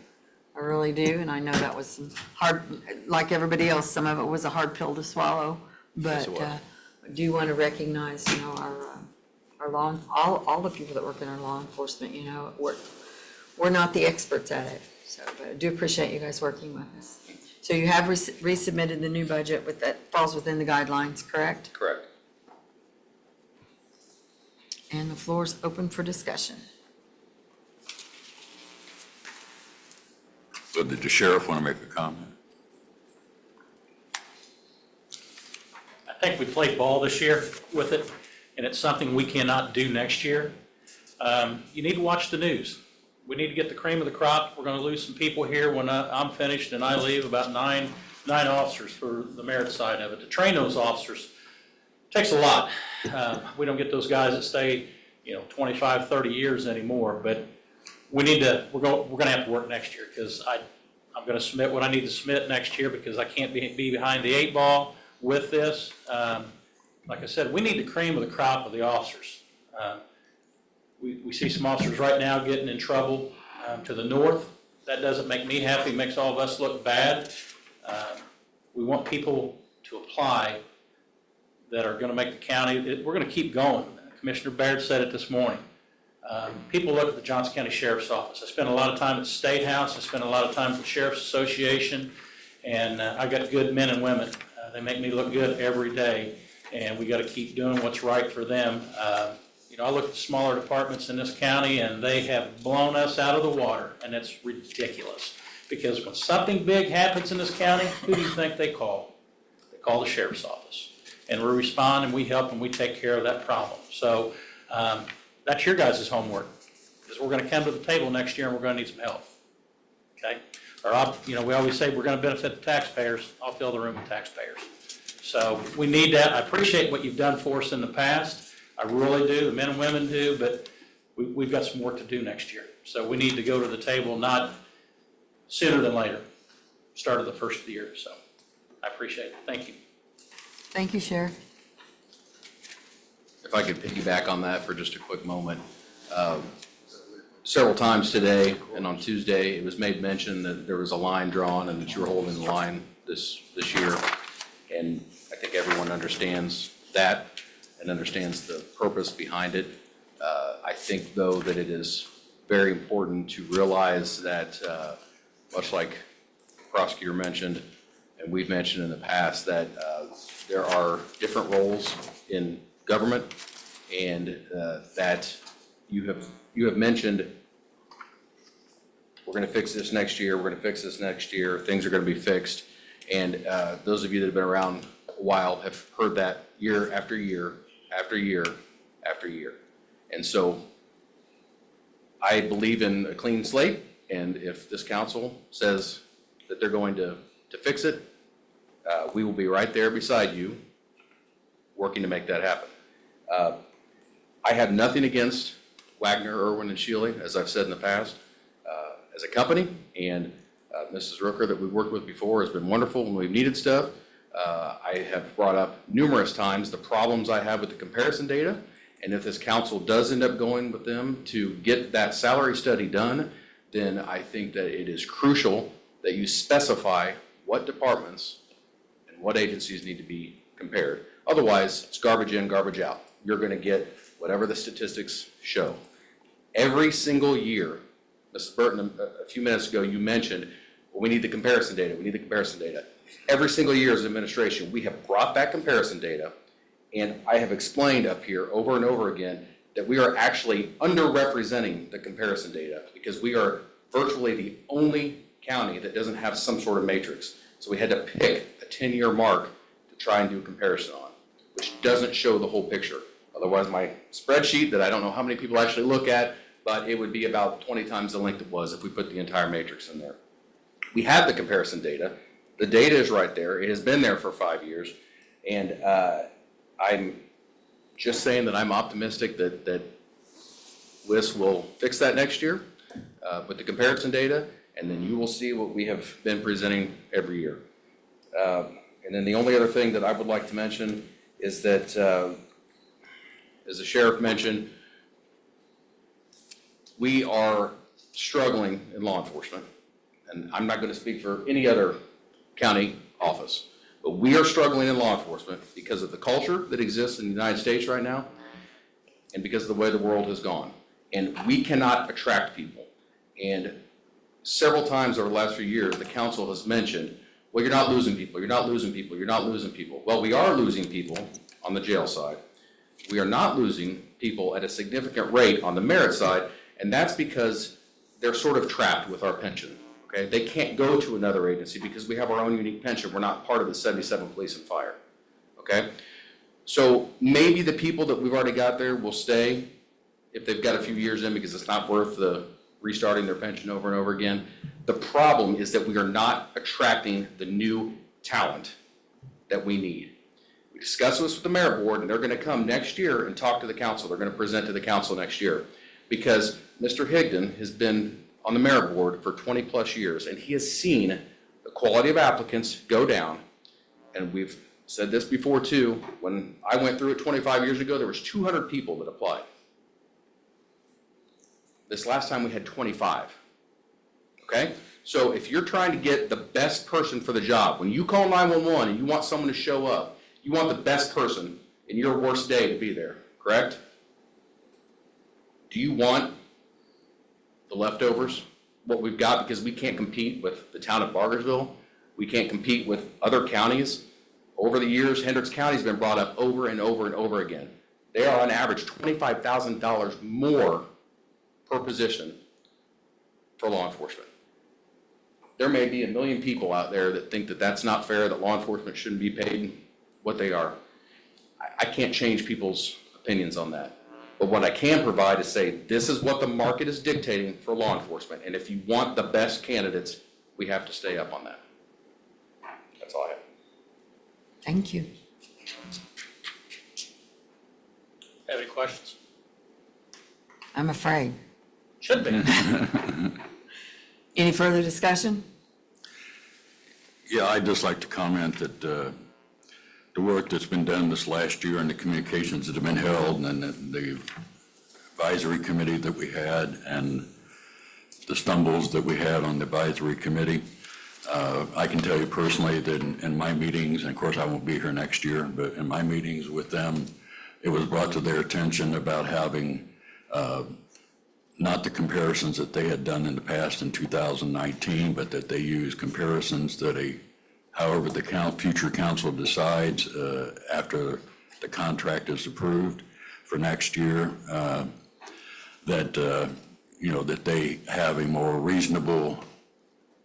I really do, and I know that was some hard, like everybody else, some of it was a hard pill to swallow. Yes, But it was. I do want to recognize, you know, our law, all the people that work in our law enforcement, you know, we're not the experts at it. So, but I do appreciate you guys working with us. So you have resubmitted the new budget with, that falls within the guidelines, correct? correct. And the floor is open for discussion. So did the sheriff want to make a comment? I think we played ball this year with it, and it's something we cannot do next year. You need to watch the news. We need to get the cream of the crop. We're gonna lose some people here when I'm finished and I leave, about nine officers for the merit side of it. To train those officers takes a lot. We don't get those guys that stay, 25, 30 years anymore, but we need to, we're gonna have to work next year, because I'm gonna submit what I need to submit next year, because I can't be behind the 8 ball with this. Like I said, we need the cream of the crop of the officers. We see some officers right now getting in trouble to the north. That doesn't make me happy, makes all of us look bad. We want people to apply that are gonna make the county, we're gonna keep going. Commissioner Baird said it this morning. People look at the Johnson County Sheriff's Office. I spend a lot of time at the State House, I spend a lot of time at the Sheriff's Association, and I got good men and women. They make me look good every day, and we gotta keep doing what's right for them. I look at the smaller departments in this county, and they have blown us out of the water, and it's ridiculous. Because when something big happens in this county, who do you think they call? They call the Sheriff's Office. And we respond, and we help, and we take care of that problem. So that's your guys' homework, because we're gonna come to the table next year, and we're gonna need some help. Okay? Or, we always say we're gonna benefit the taxpayers. I'll fill the room with taxpayers. So we need that. I appreciate what you've done for us in the past. I really do, the men and women do, but we've got some work to do next year. So we need to go to the table, not sooner than later, start of the first of the year. So I appreciate it. Thank you. Thank you, Sheriff. If I could piggyback on that for just a quick moment. Several times today and on Tuesday, it was made mention that there was a line drawn and that you were holding the line this year. And I think everyone understands that and understands the purpose behind it. I think, though, that it is very important to realize that, much like the prosecutor mentioned, and we've mentioned in the past, that there are different roles in government, and that you have mentioned, we're gonna fix this next year, we're gonna fix this next year, things are gonna be fixed. And those of you that have been around a while have heard that year after year, after year, after year. And so I believe in a clean slate, and if this council says that they're going to fix it, we will be right there beside you, working to make that happen. I have nothing against Wagner, Irwin, and Shealy, as I've said in the past, as a company, and Mrs. Rooker that we've worked with before has been wonderful when we've needed stuff. I have brought up numerous times the problems I have with the comparison data, And if this council does end up going with them to get that salary study done, then I think that it is crucial that you specify what departments and what agencies need to be compared. Otherwise, it's garbage in, garbage out. You're gonna get whatever the statistics show. Every single year, Mrs. Burton, a few minutes ago, you mentioned, well, we need the comparison data, we need the comparison data. Every single year as administration, we have brought that comparison data, and I have explained up here over and over again that we are actually underrepresenting the comparison data because we are virtually the only county that doesn't have some sort of matrix. So we had to pick a 10-year mark to try and do a comparison on, which doesn't show the whole picture. Otherwise, my spreadsheet that I don't know how many people actually look at, but it would be about 20 times the length it was if we put the entire matrix in there. We have the comparison data. The data is right there. It has been there for 5 years. And I'm just saying that I'm optimistic that WIS will fix that next year with the comparison data, and then you will see what we have been presenting every year. And then the only other thing that I would like to mention is that, as the sheriff mentioned, we are struggling in law enforcement. And I'm not going to speak for any other county office, but we are struggling in law enforcement because of the culture that exists in the United States right now and because of the way the world has gone. And we cannot attract people. And several times over the last few years, the council has mentioned, well, you're not losing people, you're not losing people, you're not losing people. Well, we are losing people on the jail side. We are not losing people at a significant rate on the merit side, and that's because they're sort of trapped with our pension. Okay, they can't go to another agency because we have our own unique pension. We're not part of the 77 police and fire. Okay, so maybe the people that we've already got there will stay if they've got a few years in because it's not worth the restarting their pension over and over again. The problem is that we are not attracting the new talent that we need. We discussed this with the merit board, and they're going to come next year and talk to the council. They're going to present to the council next year because Mr. Higdon has been on the merit board for 20 plus years, and he has seen the quality of applicants go down. And we've said this before too. When I went through it 25 years ago, there was 200 people that applied. This last time we had 25. Okay? So if you're trying to get the best person for the job, when you call 911 and you want someone to show up, you want the best person in your worst day to be there, correct? Do you want the leftovers, what we've got, because we can't compete with the town of Bargersville? We can't compete with other counties. Over the years, Hendricks County's been brought up over and over and over again. They are on average $25,000 more per position for law enforcement. There may be 1 million people out there that think that that's not fair, that law enforcement shouldn't be paid what they are. I can't change people's opinions on that. But what I can provide is say, this is what the market is dictating for law enforcement. And if you want the best candidates, we have to stay up on that. That's all I have. Thank you. Have any questions? I'm afraid. Should be. Any further discussion? Yeah, I'd just like to comment that the work that's been done this last year and the communications that have been held and the advisory committee that we had and the stumbles that we had on the advisory committee, I can tell you personally that in my meetings, and of course I won't be here next year, but in my meetings with them, it was brought to their attention about having not the comparisons that they had done in the past in 2019, but that they use comparisons that however the future council decides after the contract is approved for next year, that they have a more reasonable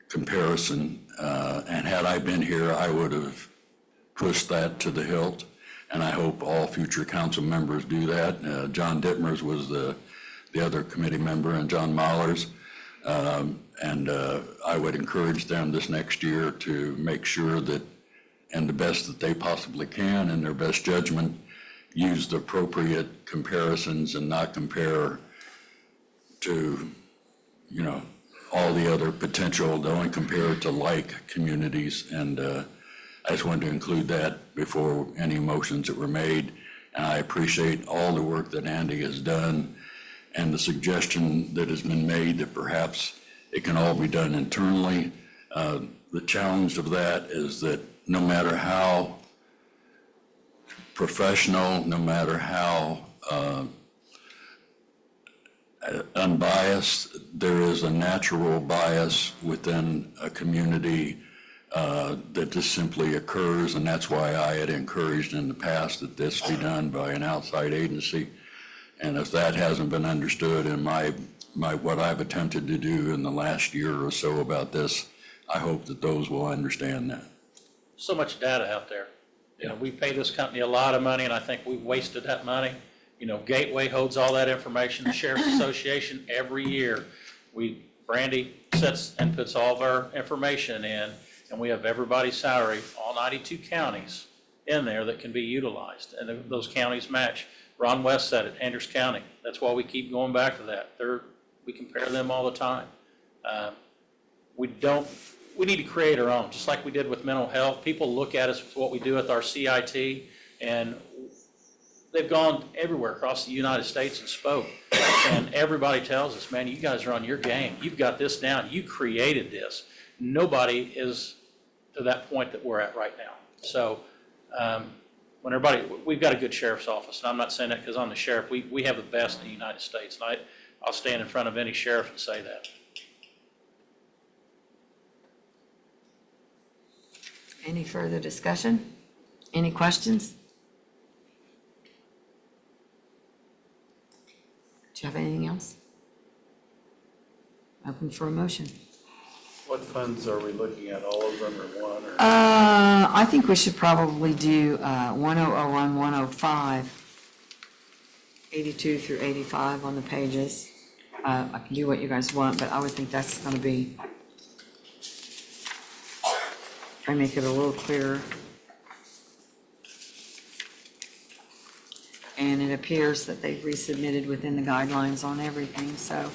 comparison. And had I been here, I would have pushed that to the hilt. And I hope all future council members do that. John Dittmers was the other committee member, and John Mahlers. And I would encourage them this next year to make sure that, and the best that they possibly can in their best judgment, use the appropriate comparisons and not compare to, all the other potential, they only compare it to like communities. And I just wanted to include that before any motions that were made. And I appreciate all the work that Andy has done and the suggestion that has been made that perhaps it can all be done internally. The challenge of that is that no matter how professional, no matter how unbiased, there is a natural bias within a community that just simply occurs, and that's why I had encouraged in the past that this be done by an outside agency. And if that hasn't been understood in what I've attempted to do in the last year or so about this, I hope that those will understand that. So much data out there. You know, we pay this company a lot of money, and I think we've wasted that money. You know, Gateway holds all that information, the Sheriff's Association, every year. Brandy sets and puts all of our information in, and we have everybody's salary, all 92 counties in there that can be utilized, and those counties match. Ron West said it, Andrews County. That's why we keep going back to that. We compare them all the time. We need to create our own, just like we did with mental health. People look at us with what we do with our CIT, and they've gone everywhere across the United States and spoke. And everybody tells us, man, you guys are on your game. You've got this down. You created this. Nobody is to that point that we're at right now. So we've got a good sheriff's office, and I'm not saying that because I'm the sheriff. We have the best in the United States, and I'll stand in front of any sheriff and say that. Any further discussion? Any questions? Do you have anything else? Open for a motion. What funds are we looking at, all of them or one, or? I think we should probably do 1001, 105, 82 through 85 on the pages. I can do what you guys want, but I would think that's going to be, try and make it a little clearer. And it appears that they've resubmitted within the guidelines on everything, so.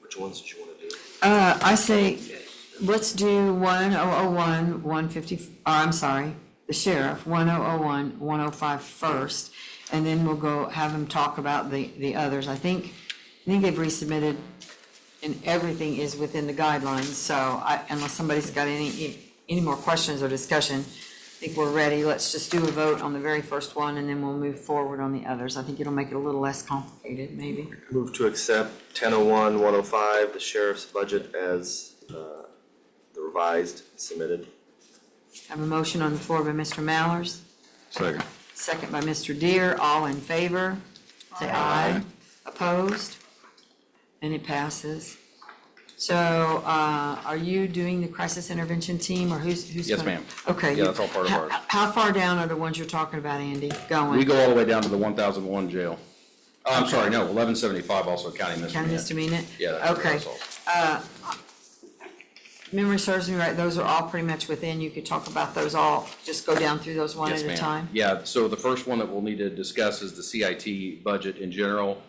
Which ones did you want to do? I say, let's do 1001, 150, I'm sorry, the sheriff, 1001, 105 first, and then we'll go have him talk about the others. I think they've resubmitted and everything is within the guidelines, so unless somebody's got any more questions or discussion, I think we're ready. Let's just do a vote on the very first one, and then we'll move forward on the others. I think it'll make it a little less complicated, maybe. Move to accept 1001, 105, the sheriff's budget as the revised submitted. Have a motion on the floor by Mr. Mallers. Second. Second by Mr. Deere. All in favor? Say aye. Opposed? And it passes. So, are you doing the crisis intervention team, or who's Yes, gonna- ma'am. Okay. Yeah, that's all part of ours. How far down are the ones you're talking about, Andy, going? We go all the way down to the 1001 jail. Oh, I'm sorry, no, 1175 also county County misdemeanor. misdemeanor? Yeah, that's Okay. also. Memory serves me right, those are all pretty much within, you could talk about those all, just go down through those one Yes, at a ma'am. time? Yeah, so the first one that we'll need to discuss is the CIT budget in general.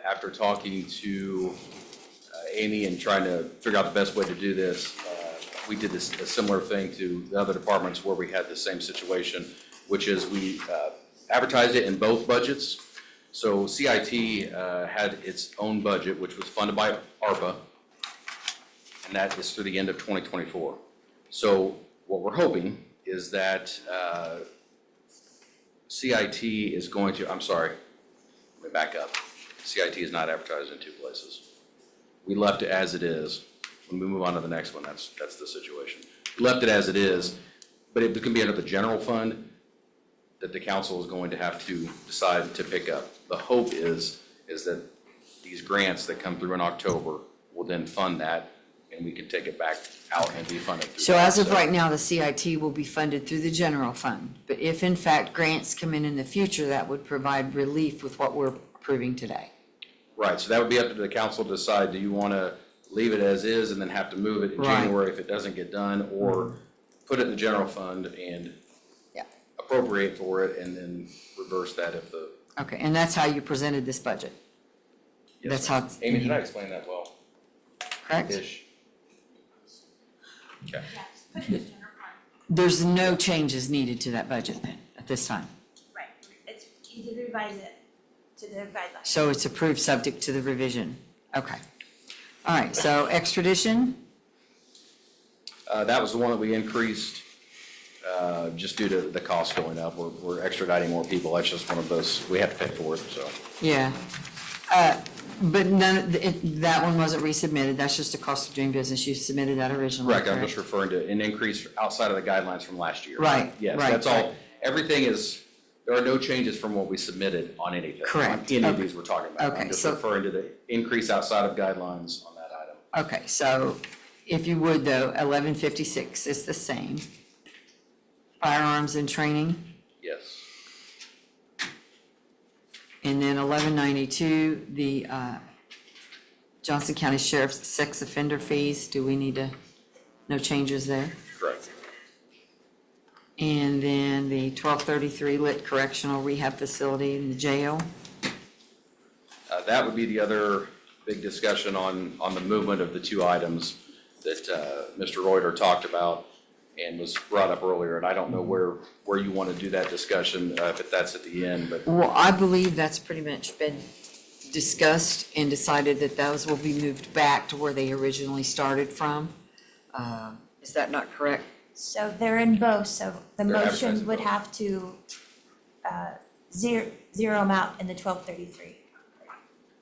After talking to Amy and trying to figure out the best way to do this, we did a similar thing to the other departments where we had the same situation, which is we advertised it in both budgets. So CIT had its own budget, which was funded by ARPA, and that is through the end of 2024. So what we're hoping is that CIT is going to, I'm sorry, let me back up. CIT is not advertised in two places. We left it as it is. When we move on to the next one, that's the situation. We left it as it is, but it can be under the general fund that the council is going to have to decide to pick up. The hope is that these grants that come through in October will then fund that and we can take it back out and be funded through So that. as of right now, the CIT will be funded through the general fund. But if in fact grants come in the future, that would provide relief with what we're approving today. Right, so that would be up to the council to decide, do you want to leave it as is and then have to move it in Right. January if it doesn't get done, or put it in the general fund and Yeah. appropriate for it and then reverse that if the. Okay, and that's how you presented this budget? Yes, That's ma'am. how it's- Amy, did I explain that well? Correct? Ish. Okay. Yeah, just put it in the general fund. There's no changes needed to that budget then, at this time? Right, it's, you did revise it to the guidelines. So it's approved subject to the revision? Okay. All right, so extradition? That was the one that we increased, just due to the cost going up. We're extraditing more people. That's just one of those, we have to pay for it, so. Yeah. But that one wasn't resubmitted, that's just a cost of doing business, you submitted that originally, Correct, I'm just referring to an increase outside of the guidelines from last year. Right, Yes, right, that's all. right. Everything is, there are no changes from what we submitted on anything. Correct, On any of okay. these we're talking about. Okay, I'm just so- referring to the increase outside of guidelines on that item. Okay, so if you would though, 1156 is the same. Firearms and training, Yes. and then 1192, the Johnson County Sheriff's sex offender fees, do we need to, no changes there? Correct. And then the 1233 Lit Correctional Rehab Facility in the jail. That would be the other big discussion on the movement of the two items that Mr. Reuter talked about and was brought up earlier. And I don't know where you want to do that discussion, if that's at the end, but Well, I believe that's pretty much been discussed and decided that those will be moved back to where they originally started from. Is that not correct? So they're in both, so the They're motion advertising would both. have to, zero them out in the 1233.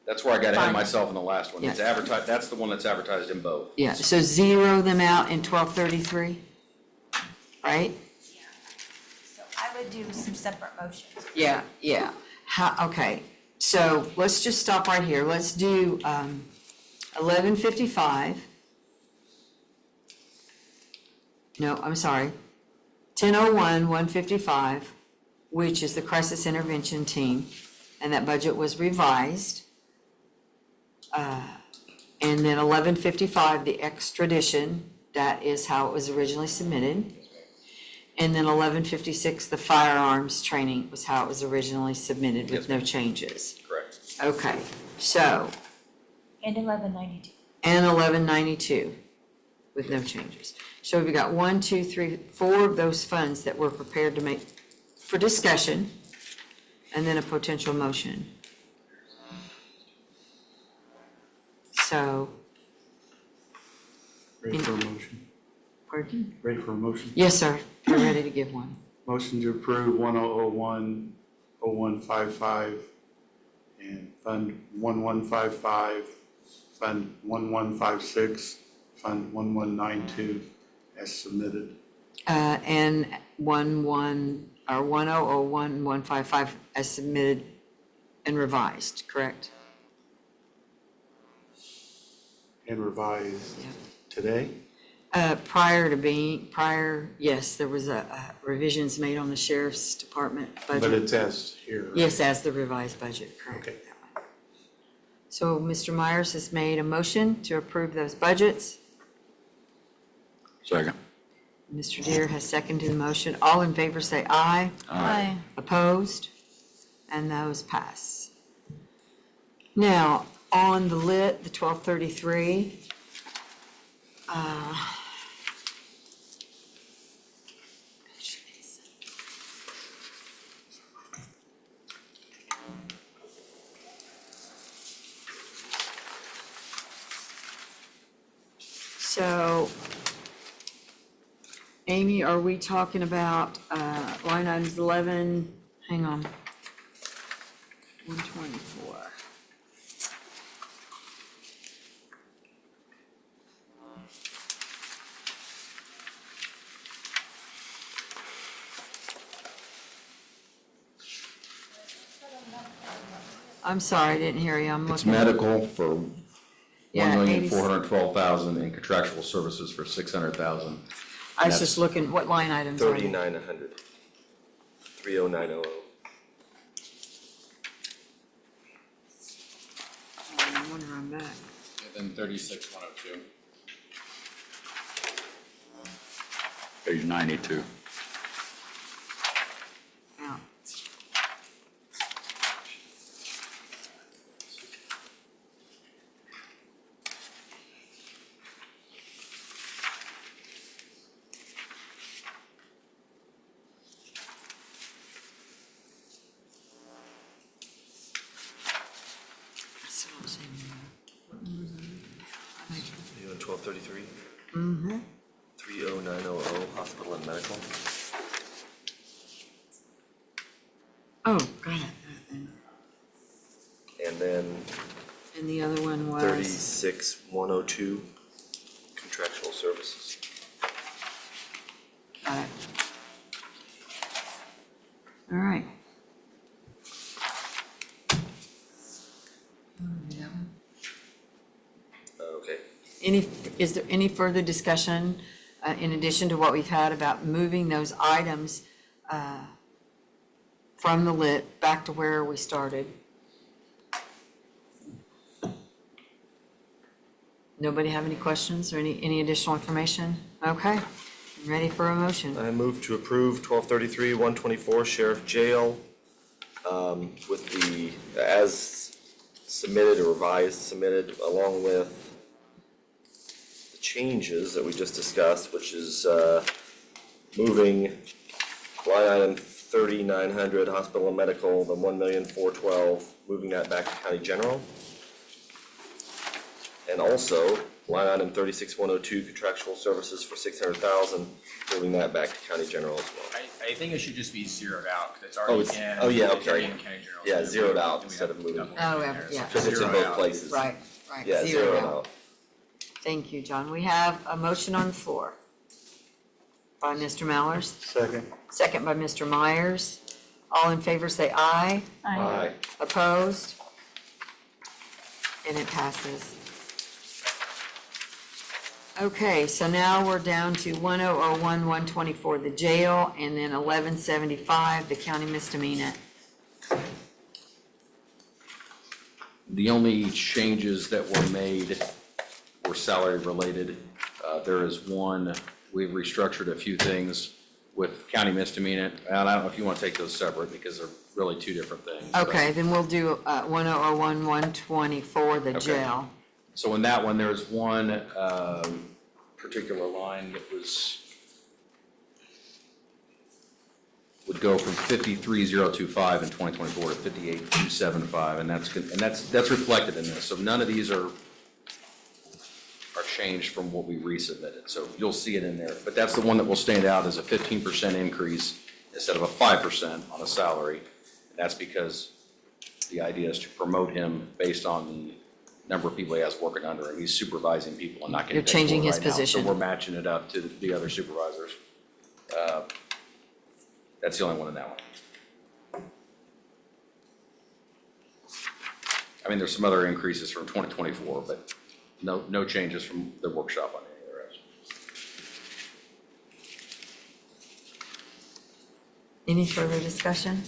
that's where I got ahead of Fine. myself in the last one. It's Yeah. advertised, that's the one that's advertised in both. Yeah, so zero them out in 1233, right? So I would do some separate motions. Yeah, yeah. Okay, so let's just stop right here. Let's do 1155. No, I'm sorry. 1001, 155, which is the crisis intervention team, and that budget was revised. And then 1155, the extradition, that is how it was originally submitted. And then 1156, the firearms training was how it was originally submitted with no changes. Correct. Okay, so, And 1192. and 1192 with no changes. So we've got 1, 2, 3, 4 of those funds that we're prepared to make for discussion, and then a potential motion. So, Ready for a motion? pardon? Ready for a motion? Yes, sir, we're ready to give one. Motion to approve 1001, 0155, and Fund 1155, Fund 1156, Fund 1192, as submitted. And 1001-155 as submitted and revised, correct? And revised today? Yes, there was a revisions made on the sheriff's department budget. But it's as here. right? Yes, as the revised budget, correct. Okay. So Mr. Myers has made a motion to approve those budgets. Second. Mr. Deere has seconded the motion. All in favor say aye. Aye. Opposed? And those pass. Now, on the lit, the 1233, so, Amy, are we talking about line items 11, hang on, 124. I'm sorry, I didn't hear you, I'm It's looking. medical for Yeah, 1,412,000 and contractual services for 600,000. I was just looking, what line items are they? 3,900. 30900. I wonder I'm back. And then 36,102. Page 92. Yeah. That's what I'm saying. What numbers are they? You on 1233? Mm-hmm. 30900, hospital and medical. Oh, got it. And then And the other one was? 36102, contractual services. Got it. All right. Okay. Is there any further discussion, in addition to what we've had about moving those items from the lit back to where we started? Nobody have any questions or any additional information? Okay, I'm ready for a motion. I move to approve 1233, 124 Sheriff Jail with the, as submitted or revised, submitted along with the changes that we just discussed, which is moving line item 3,900 hospital and medical, the 1,412,000, moving that back to county general. And also, line item 36102 contractual services for 600,000, moving that back to county general as well. I think it should just be zeroed out, because it's Oh, already it's, in. oh, yeah, it's already okay. in county general. Yeah, so zeroed we- out we instead have of moving. double Oh, in there, so yeah. just Because it's in zero it both out. places. Right. Yeah, Zero zero it out. out. Thank you, John. We have a motion on the floor by Mr. Mallers, Second. second by Mr. Myers. All in favor say aye. Aye. Opposed? And it passes. Okay, so now we're down to 1001, 124, the jail, and then 1175, the county misdemeanor. The only changes that were made were salary related. There is one, we've restructured a few things with county misdemeanor, and I don't know if you want to take those separate because they're really two different things. but- Okay, then we'll do 1001, 124, the Okay. jail. So in that one, there's one particular line that would go from 53,025 in 2024 to 58,275, and that's reflected in this. So none of these are changed from what we resubmitted. So you'll see it in there. But that's the one that will stand out as a 15% increase instead of a 5% on a salary. And that's because the idea is to promote him based on the number of people he has working under him. He's supervising people and not getting You're paid for it changing his right now. position. So we're matching it up to the other supervisors. That's the only one in that one. I mean, there's some other increases from 2024, but no changes from the workshop on any of the rest. Any further discussion?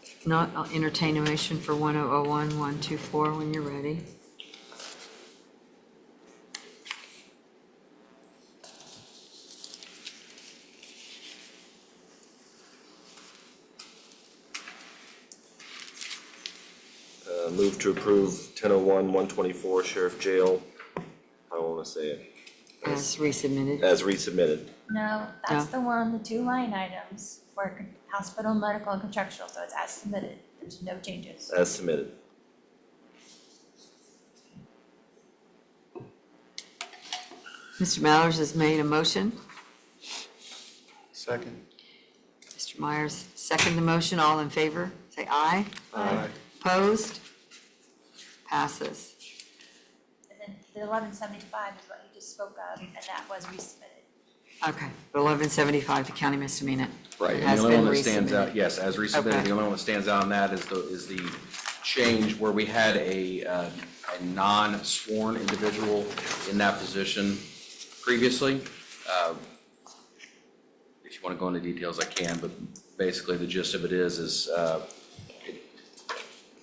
If not, I'll entertain a motion for 1001, 124 when you're ready. Move to approve 1001, 124 Sheriff Jail. I don't want to say it. As resubmitted. As resubmitted. No, that's the one, the two line items for hospital, medical, and contractual, so it's as submitted, there's no changes. As submitted. Mr. Mallers has made a motion. Second. Mr. Myers, second the motion. All in favor, say aye. Aye. Opposed? Passes. And then the 1175 is what you just spoke of, and that was resubmitted. Okay, 1175, the county misdemeanor. Right, and Has the only been one that stands resubmitted. out, yes, as resubmitted, Okay. the only one that stands out on that is the change where we had a non-sworn individual in that position previously. If you want to go into details, I can, but basically the gist of it is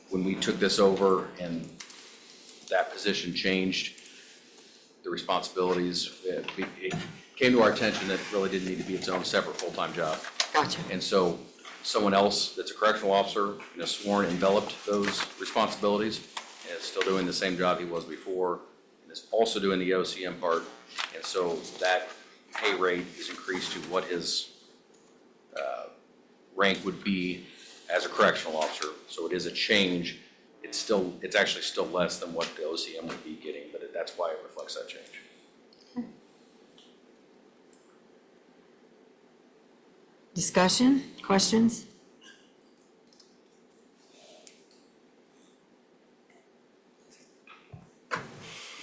when we took this over and that position changed, the responsibilities, it came to our attention that it really didn't need to be its own separate full-time job. Gotcha. And so someone else that's a correctional officer, sworn, enveloped those responsibilities and is still doing the same job he was before and is also doing the OCM part. And so that pay rate is increased to what his rank would be as a correctional officer. So it is a change. It's actually still less than what the OCM would be getting, but that's why it reflects that change. Discussion, questions?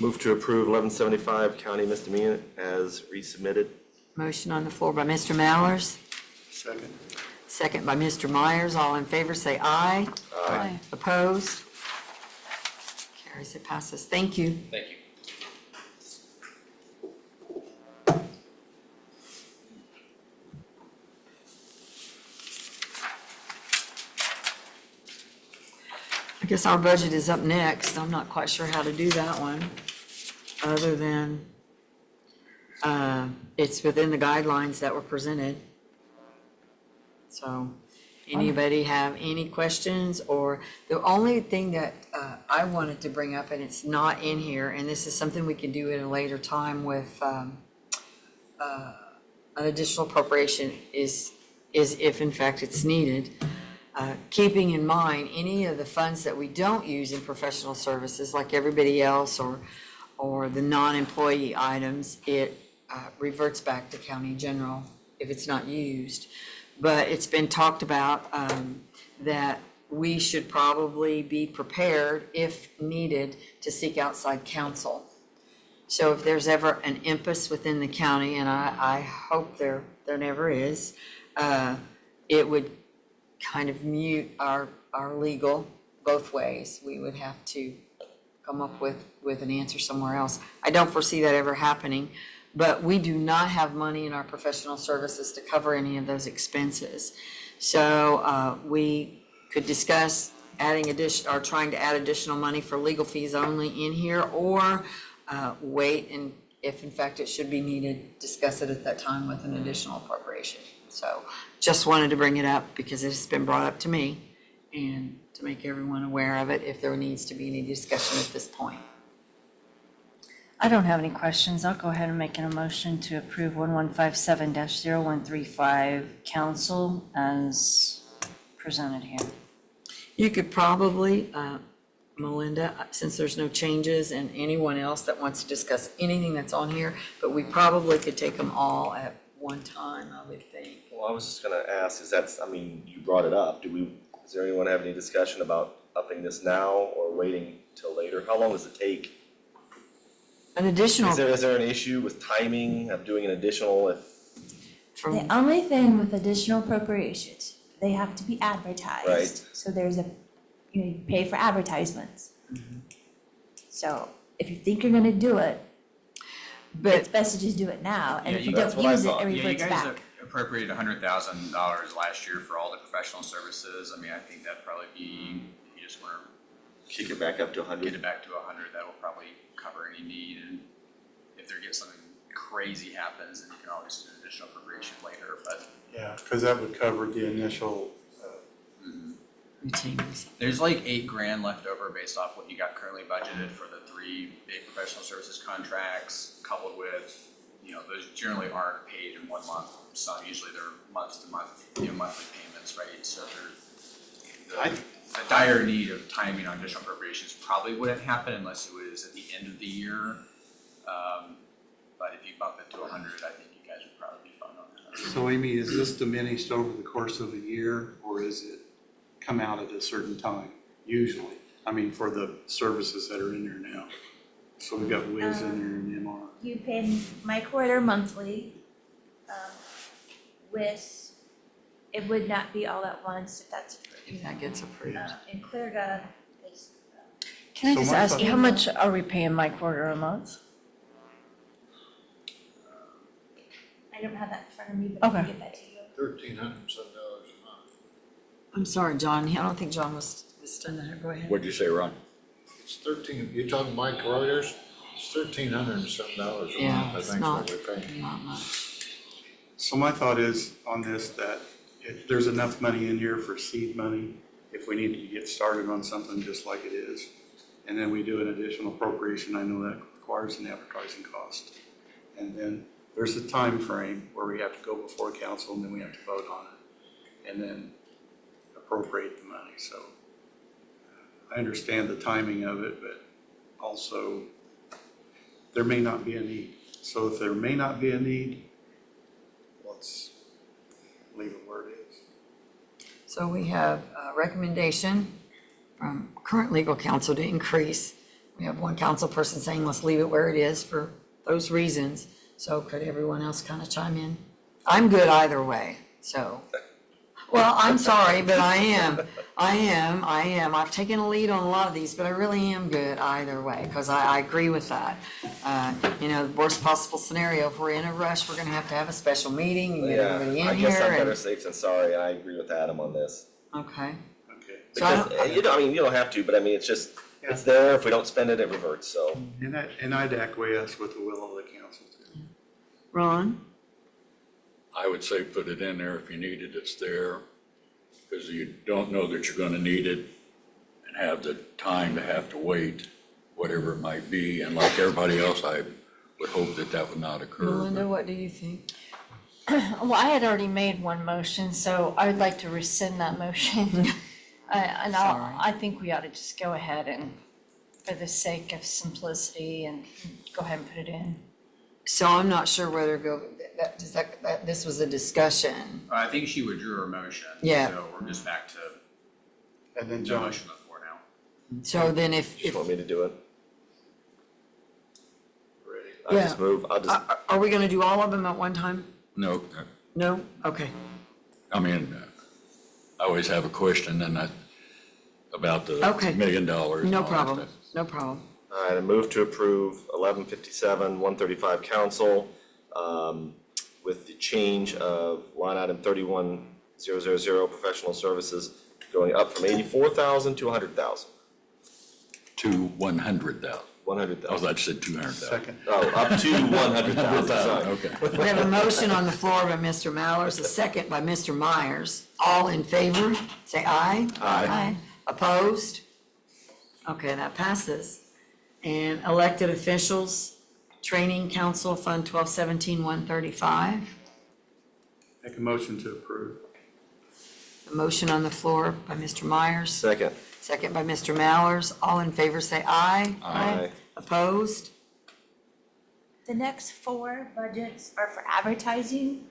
Move to approve 1175 county misdemeanor as resubmitted. Motion on the floor by Mr. Mallers, Second. second by Mr. Myers. All in favor, say aye. Aye. Opposed? Carries, it passes. Thank you. Thank you. I guess our budget is up next. I'm not quite sure how to do that one, other than it's within the guidelines that were presented. So, anybody have any questions? Or the only thing that I wanted to bring up, and it's not in here, and this is something we can do at a later time with an additional appropriation, is if in fact it's needed. Keeping in mind, any of the funds that we don't use in professional services, like everybody else, or the non-employee items, it reverts back to county general if it's not used. But it's been talked about that we should probably be prepared, if needed, to seek outside counsel. So if there's ever an impasse within the county, and I hope there never is, it would kind of mute our legal both ways. We would have to come up with an answer somewhere else. I don't foresee that ever happening, but we do not have money in our professional services to cover any of those expenses. So we could discuss adding or trying to add additional money for legal fees only in here, or wait, and if in fact it should be needed, discuss it at that time with an additional appropriation. So just wanted to bring it up because it's been brought up to me, and to make everyone aware of it if there needs to be any discussion at this point. I don't have any questions. I'll go ahead and make an motion to approve 1157-0135 council as presented here. You could probably, Melinda, since there's no changes, and anyone else that wants to discuss anything that's on here, but we probably could take them all at one time, I would think. Well, I was just gonna ask, you brought it up, does there anyone have any discussion about upping this now or waiting till later? How long does it take? An additional. Is there an issue with timing of doing an additional if? The only thing with additional appropriations, they have to be advertised. Right. So there's you pay for advertisements. So if you think you're gonna do it, it's best to just do it now, and Yeah, if you that's don't what I use it, thought. it Yeah, reverts you guys back. appropriated $100,000 last year for all the professional services. I mean, I think that'd probably be, if you just wanna Kick it back up to 100? get it back to 100, that will probably cover any need, and if there gets something crazy happens, then you can always do an additional appropriation later, but. Yeah, because that would cover the initial, routines. There's like $8,000 left over based off what you got currently budgeted for the 3 big professional services contracts, coupled with, those generally aren't paid in 1 month. Some, usually they're month to month, monthly payments, right? So the dire need of timing on additional appropriations probably wouldn't happen unless it was at the end of the year. But if you bump it to 100, I think you guys would probably be fine on that. so Amy, is this diminished over the course of a year, or is it come out at a certain time, usually? I mean, for the services that are in there now. So we've got Wiz in there and MR. You pay my quarter monthly, it would not be all at once if that's approved. If that gets approved. In Clerga, Can I So just my ask thought- you, how much are we paying Mike Porter a month? I don't have that in front of me, but I can Okay. get that to you. $1,300 a month. I'm sorry, John, I don't think John was done there, go ahead. What'd you say, Ron? It's 13, you talking Mike Reuters? It's $1,300 a Yeah, month, I it's think is not, what we're paying. not much. So my thought is on this, that if there's enough money in here for seed money, if we needed to get started on something just like it is, and then we do an additional appropriation, I know that requires an advertising cost. And then there's a time frame where we have to go before council and then we have to vote on it and then appropriate the money. So I understand the timing of it, but also there may not be a need. So if there may not be a need, let's leave it where it is. So we have a recommendation from current legal counsel to increase. We have one council person saying, let's leave it where it is for those reasons. So could everyone else kind of chime in? I'm good either way, so. Well, I'm sorry, but I am. I've taken a lead on a lot of these, but I really am good either way, because I agree with that. You know, worst possible scenario, if we're in a rush, we're gonna have a special meeting and get everybody Yeah, I in guess I'm here better and, safe than sorry, and I agree with Adam on this. okay. Okay. So I Because, you know, I mean, you don't have to, but I mean, it's just, it's there, if we don't spend it, it reverts, so. And I'd acquiesce with the will of the council too. Ron? I would say put it in there if you need it, it's there, because you don't know that you're gonna need it and have the time to have to wait, whatever it might be, and like everybody else, I would hope that that would not occur. Melinda, what do you think? Well, I had already made one motion, so I would like to rescind that motion. I think we ought to just go ahead and, for the sake of simplicity, and go ahead and put it in. So I'm not sure whether to go, this was a discussion. I think she withdrew her motion. Yeah. So we're just back to And then the John, motion on the floor now. So then if, Just want me to do it? ready? I'll just move, I'll just, are we gonna do all of them at one time? No, No? Okay. I mean, I always have a question and that, about the Okay. $1 million. and No all that problem, stuff. no problem. all right, I move to approve 1157, 135 council, with the change of line item 31000, professional services, going up from 84,000 to 100,000. To 100,000. 100,000. Oh, that said 200,000. Second. Oh, up to 100,000, sorry. Okay. We have a motion on the floor by Mr. Mallers, a second by Mr. Myers. All in favor, say aye. Aye. Opposed? Okay, that passes. And elected officials, Training Council Fund 1217, 135. Make a motion to approve. A motion on the floor by Mr. Myers, Second. second by Mr. Mallers. All in favor, say aye. Aye. Opposed? The next 4 budgets are for advertising,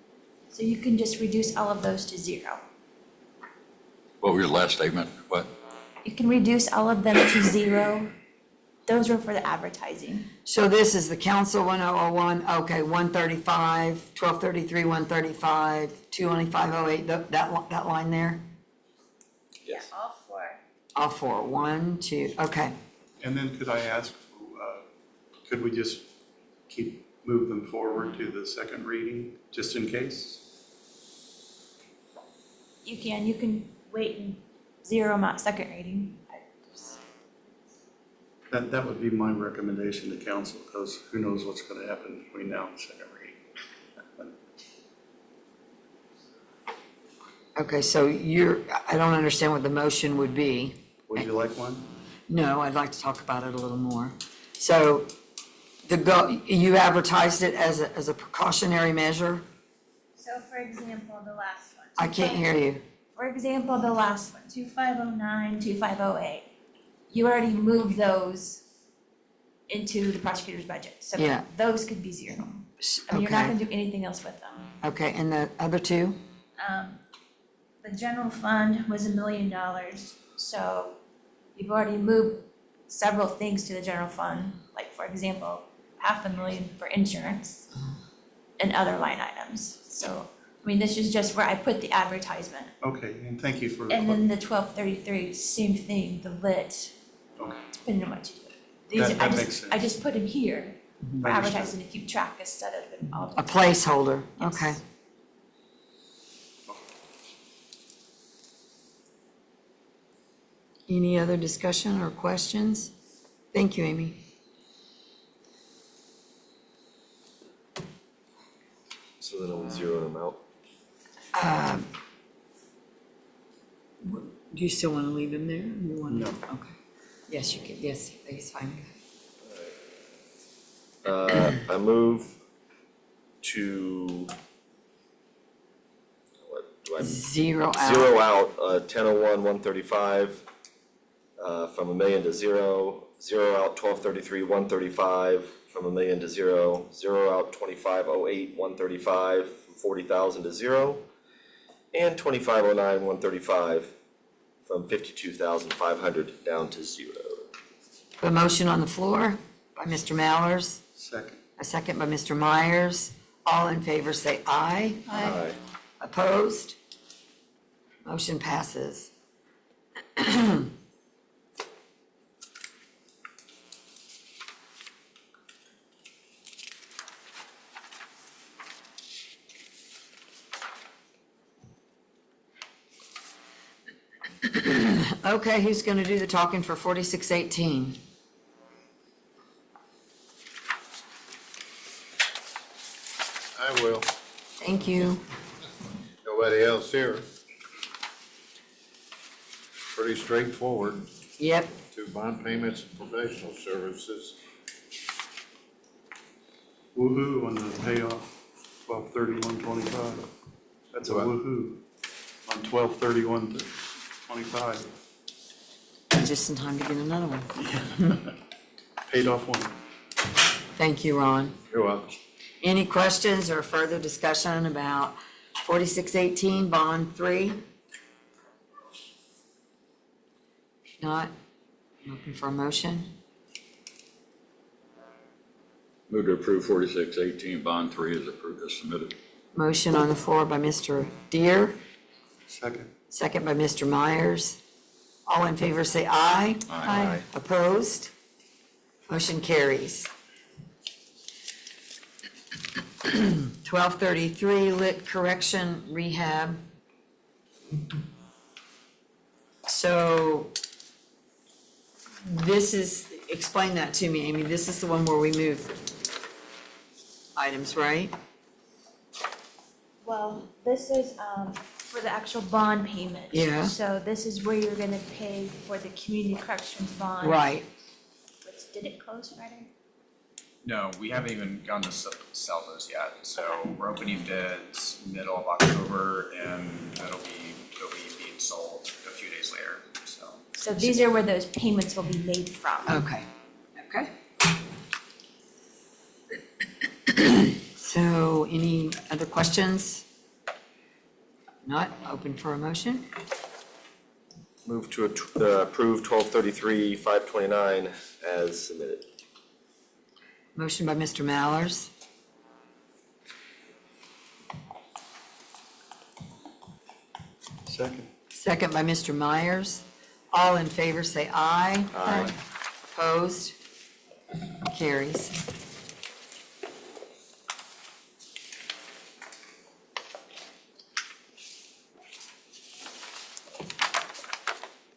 so you can just reduce all of those to 0. What was your last statement? What? You can reduce all of them to 0. Those are for the advertising. So this is the council 1001, okay, 135, 1233, 135, 22508, that line there? Yes. Yeah, all 4. All four, 1, 2, okay. And then could I ask, could we just move them forward to the second reading, just in case? You can wait and 0 them out second reading. That would be my recommendation to council, because who knows what's gonna happen between now and second reading. Okay, so I don't understand what the motion would be. Would you like one? No, I'd like to talk about it a little more. So you advertised it as a precautionary measure? So for example, the last one. I can't hear you. For example, the last one, 2509, 2508. You already moved those into the prosecutor's budget. So Yeah. those could be 0. I mean, you're not Okay. gonna do anything else with them. Okay, and the other two? The general fund was $1 million, so you've already moved several things to the general fund, like for example, $500,000 for insurance and other line items. So, I mean, this is just where I put the advertisement. Okay, and thank you for. And then the 1233, same thing, the lit. Okay. depending on what you do. These, That- I that just, makes sense. I just put them here for I understand. advertising to keep track instead of it all. A placeholder, okay. Any other discussion or questions? Thank you, Amy. So then we'll zero them out. Do you still want to leave them there? You want to? Okay. Yes, you can, yes, it's fine. I move to, what do I? Zero out. Zero out, 1001, 135, from 1 million to zero. Zero out 1233, 135, from 1 million to zero. Zero out 2508, 135, from 40,000 to zero. And 2509, 135, from 52,500 down to zero. A motion on the floor by Mr. Mallers, Second. a second by Mr. Myers. All in favor say aye. Aye. Opposed? Motion passes. Okay, who's gonna do the talking for 4618? I will. Thank you. Nobody else here. Pretty straightforward. Yep. Two bond payments and professional services. Woo-hoo on the payoff, 12/31/25. That's a What? woo-hoo on 12/31/25. Just in time to get another one. Paid off one. Thank you, Ron. You're welcome. Any questions or further discussion about 4618, Bond 3? If not, I'm looking for a motion. Move to approve 4618, bond 3 is approved as submitted. Motion on the floor by Mr. Deere, Second. second by Mr. Myers. All in favor say aye. Aye. Opposed? Motion carries. 1233, lit correction rehab. So this is, explain that to me, Amy. This is the one where we move items, right? Well, this is, for the actual bond payment. Yeah. So this is where you're gonna pay for the community corrections bond. Right. Which, did it close Friday? No, we haven't even gone to sell those yet, so we're opening bids middle of October, and they'll be being sold a few days later, so. So these are where those payments will be made from. Okay, okay. So any other questions? Not, open for a motion? Move to approve 1233, 529 as submitted. Motion by Mr. Mallers, Second. second by Mr. Myers. All in favor say aye. Aye. Opposed? Carries.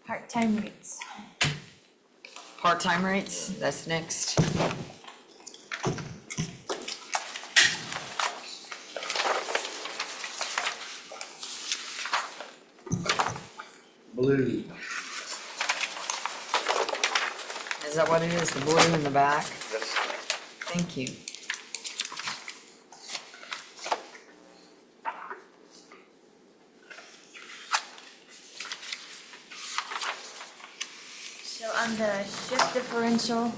Part-time rates. Part-time rates, that's next. Blue. Is that what it is, the blue in the back? Yes. Thank you. So on the shift differential,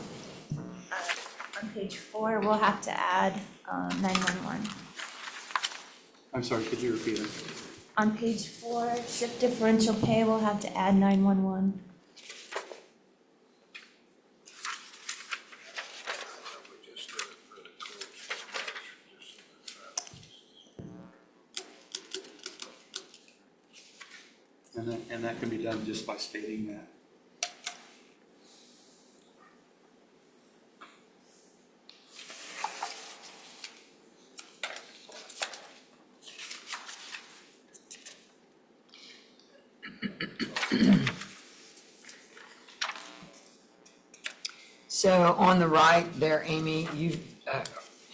on page 4, we'll have to add 911. I'm sorry, could you repeat it? On page 4, shift differential pay, we'll have to add 911. And that can be done just by stating that. So on the right there, Amy, you,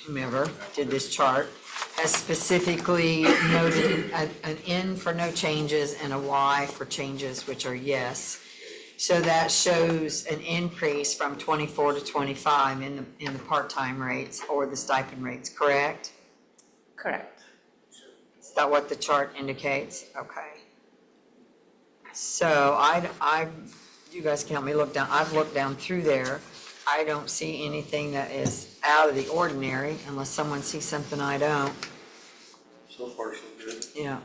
whomever did this chart, has specifically noted an N for no changes and a Y for changes, which are yes. So that shows an increase from 24 to 25 in the part-time rates or the stipend rates, correct? Correct. Is that what the chart indicates? Okay. So you guys can help me look down. I've looked down through there. I don't see anything that is out of the ordinary unless someone sees something I don't. So far, so good. Yeah.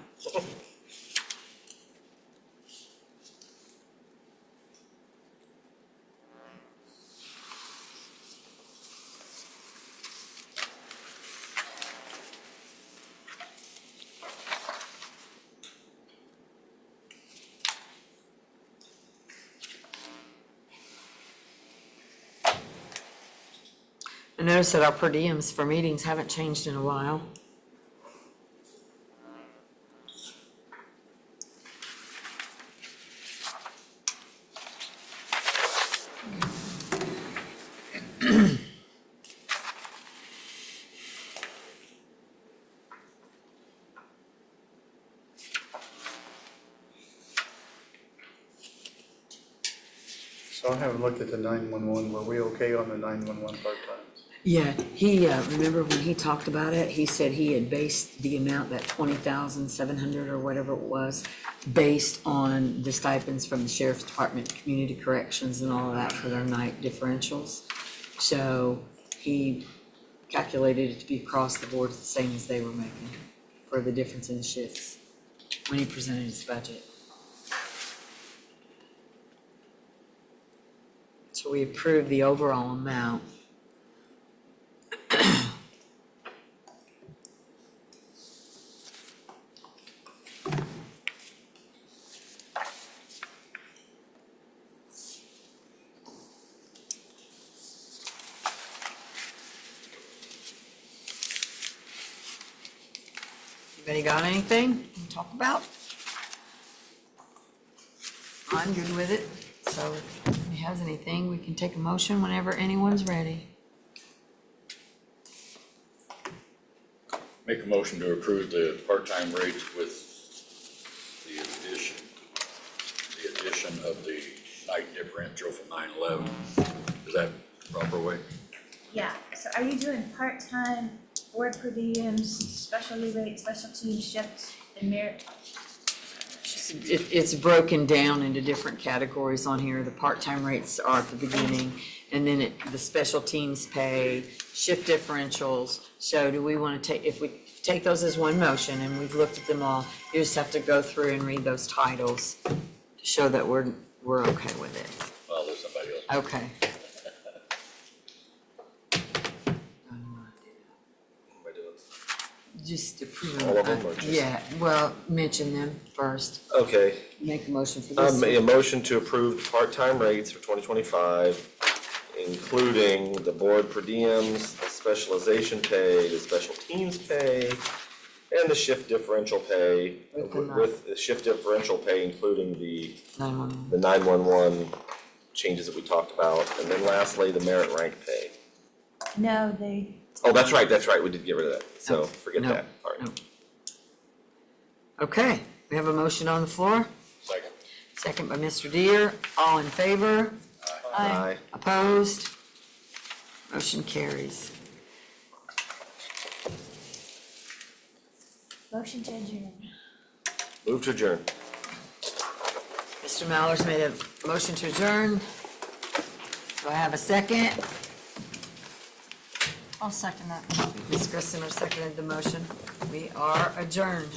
I noticed that our per diems for meetings haven't changed in a while. So I haven't looked at the 911. Were we okay on the 911 part-times? Yeah, he, remember when he talked about it, he said he had based the amount, that 20,700 or whatever it was, based on the stipends from the sheriff's department, community corrections and all of that for their night differentials. So he calculated it to be across the board the same as they were making for the difference in the shifts when he presented his budget. So we approved the overall amount. Anybody got anything to talk about? I'm good with it, so if he has anything, we can take a motion whenever anyone's ready. Make a motion to approve the part-time rates with the addition of the night differential from 9/11. Is that the proper way? Yeah, so are you doing part-time, board per diems, specialty rate, special team shifts, and merit? It's broken down into different categories on here. The part-time rates are at the beginning, and then the special teams pay, shift differentials. So do we want to take, if we take those as one motion, and we've looked at them all, you just have to go through and read those titles to show that we're okay with it. Well, there's somebody else. Okay. Just approve. All of them, or just- Yeah, well, mention them first. Okay, Make a motion for this. a motion to approve the part-time rates for 2025, including the board per diems, the specialization pay, the special teams pay, and the shift differential pay, with the shift differential pay including the 911. the 911 changes that we talked about, and then lastly, the merit rank pay. No, they, Oh, that's right, we did get rid of that, so No, forget no, that, all right. no. Okay, we have a motion on the floor. Second. Second by Mr. Deere. All in favor? Aye. Opposed? Motion carries. motion to adjourn. Move to adjourn. Mr. Mallers made a motion to adjourn. Do I have a second? I'll second that. Ms. Grissomer seconded the motion. We are adjourned.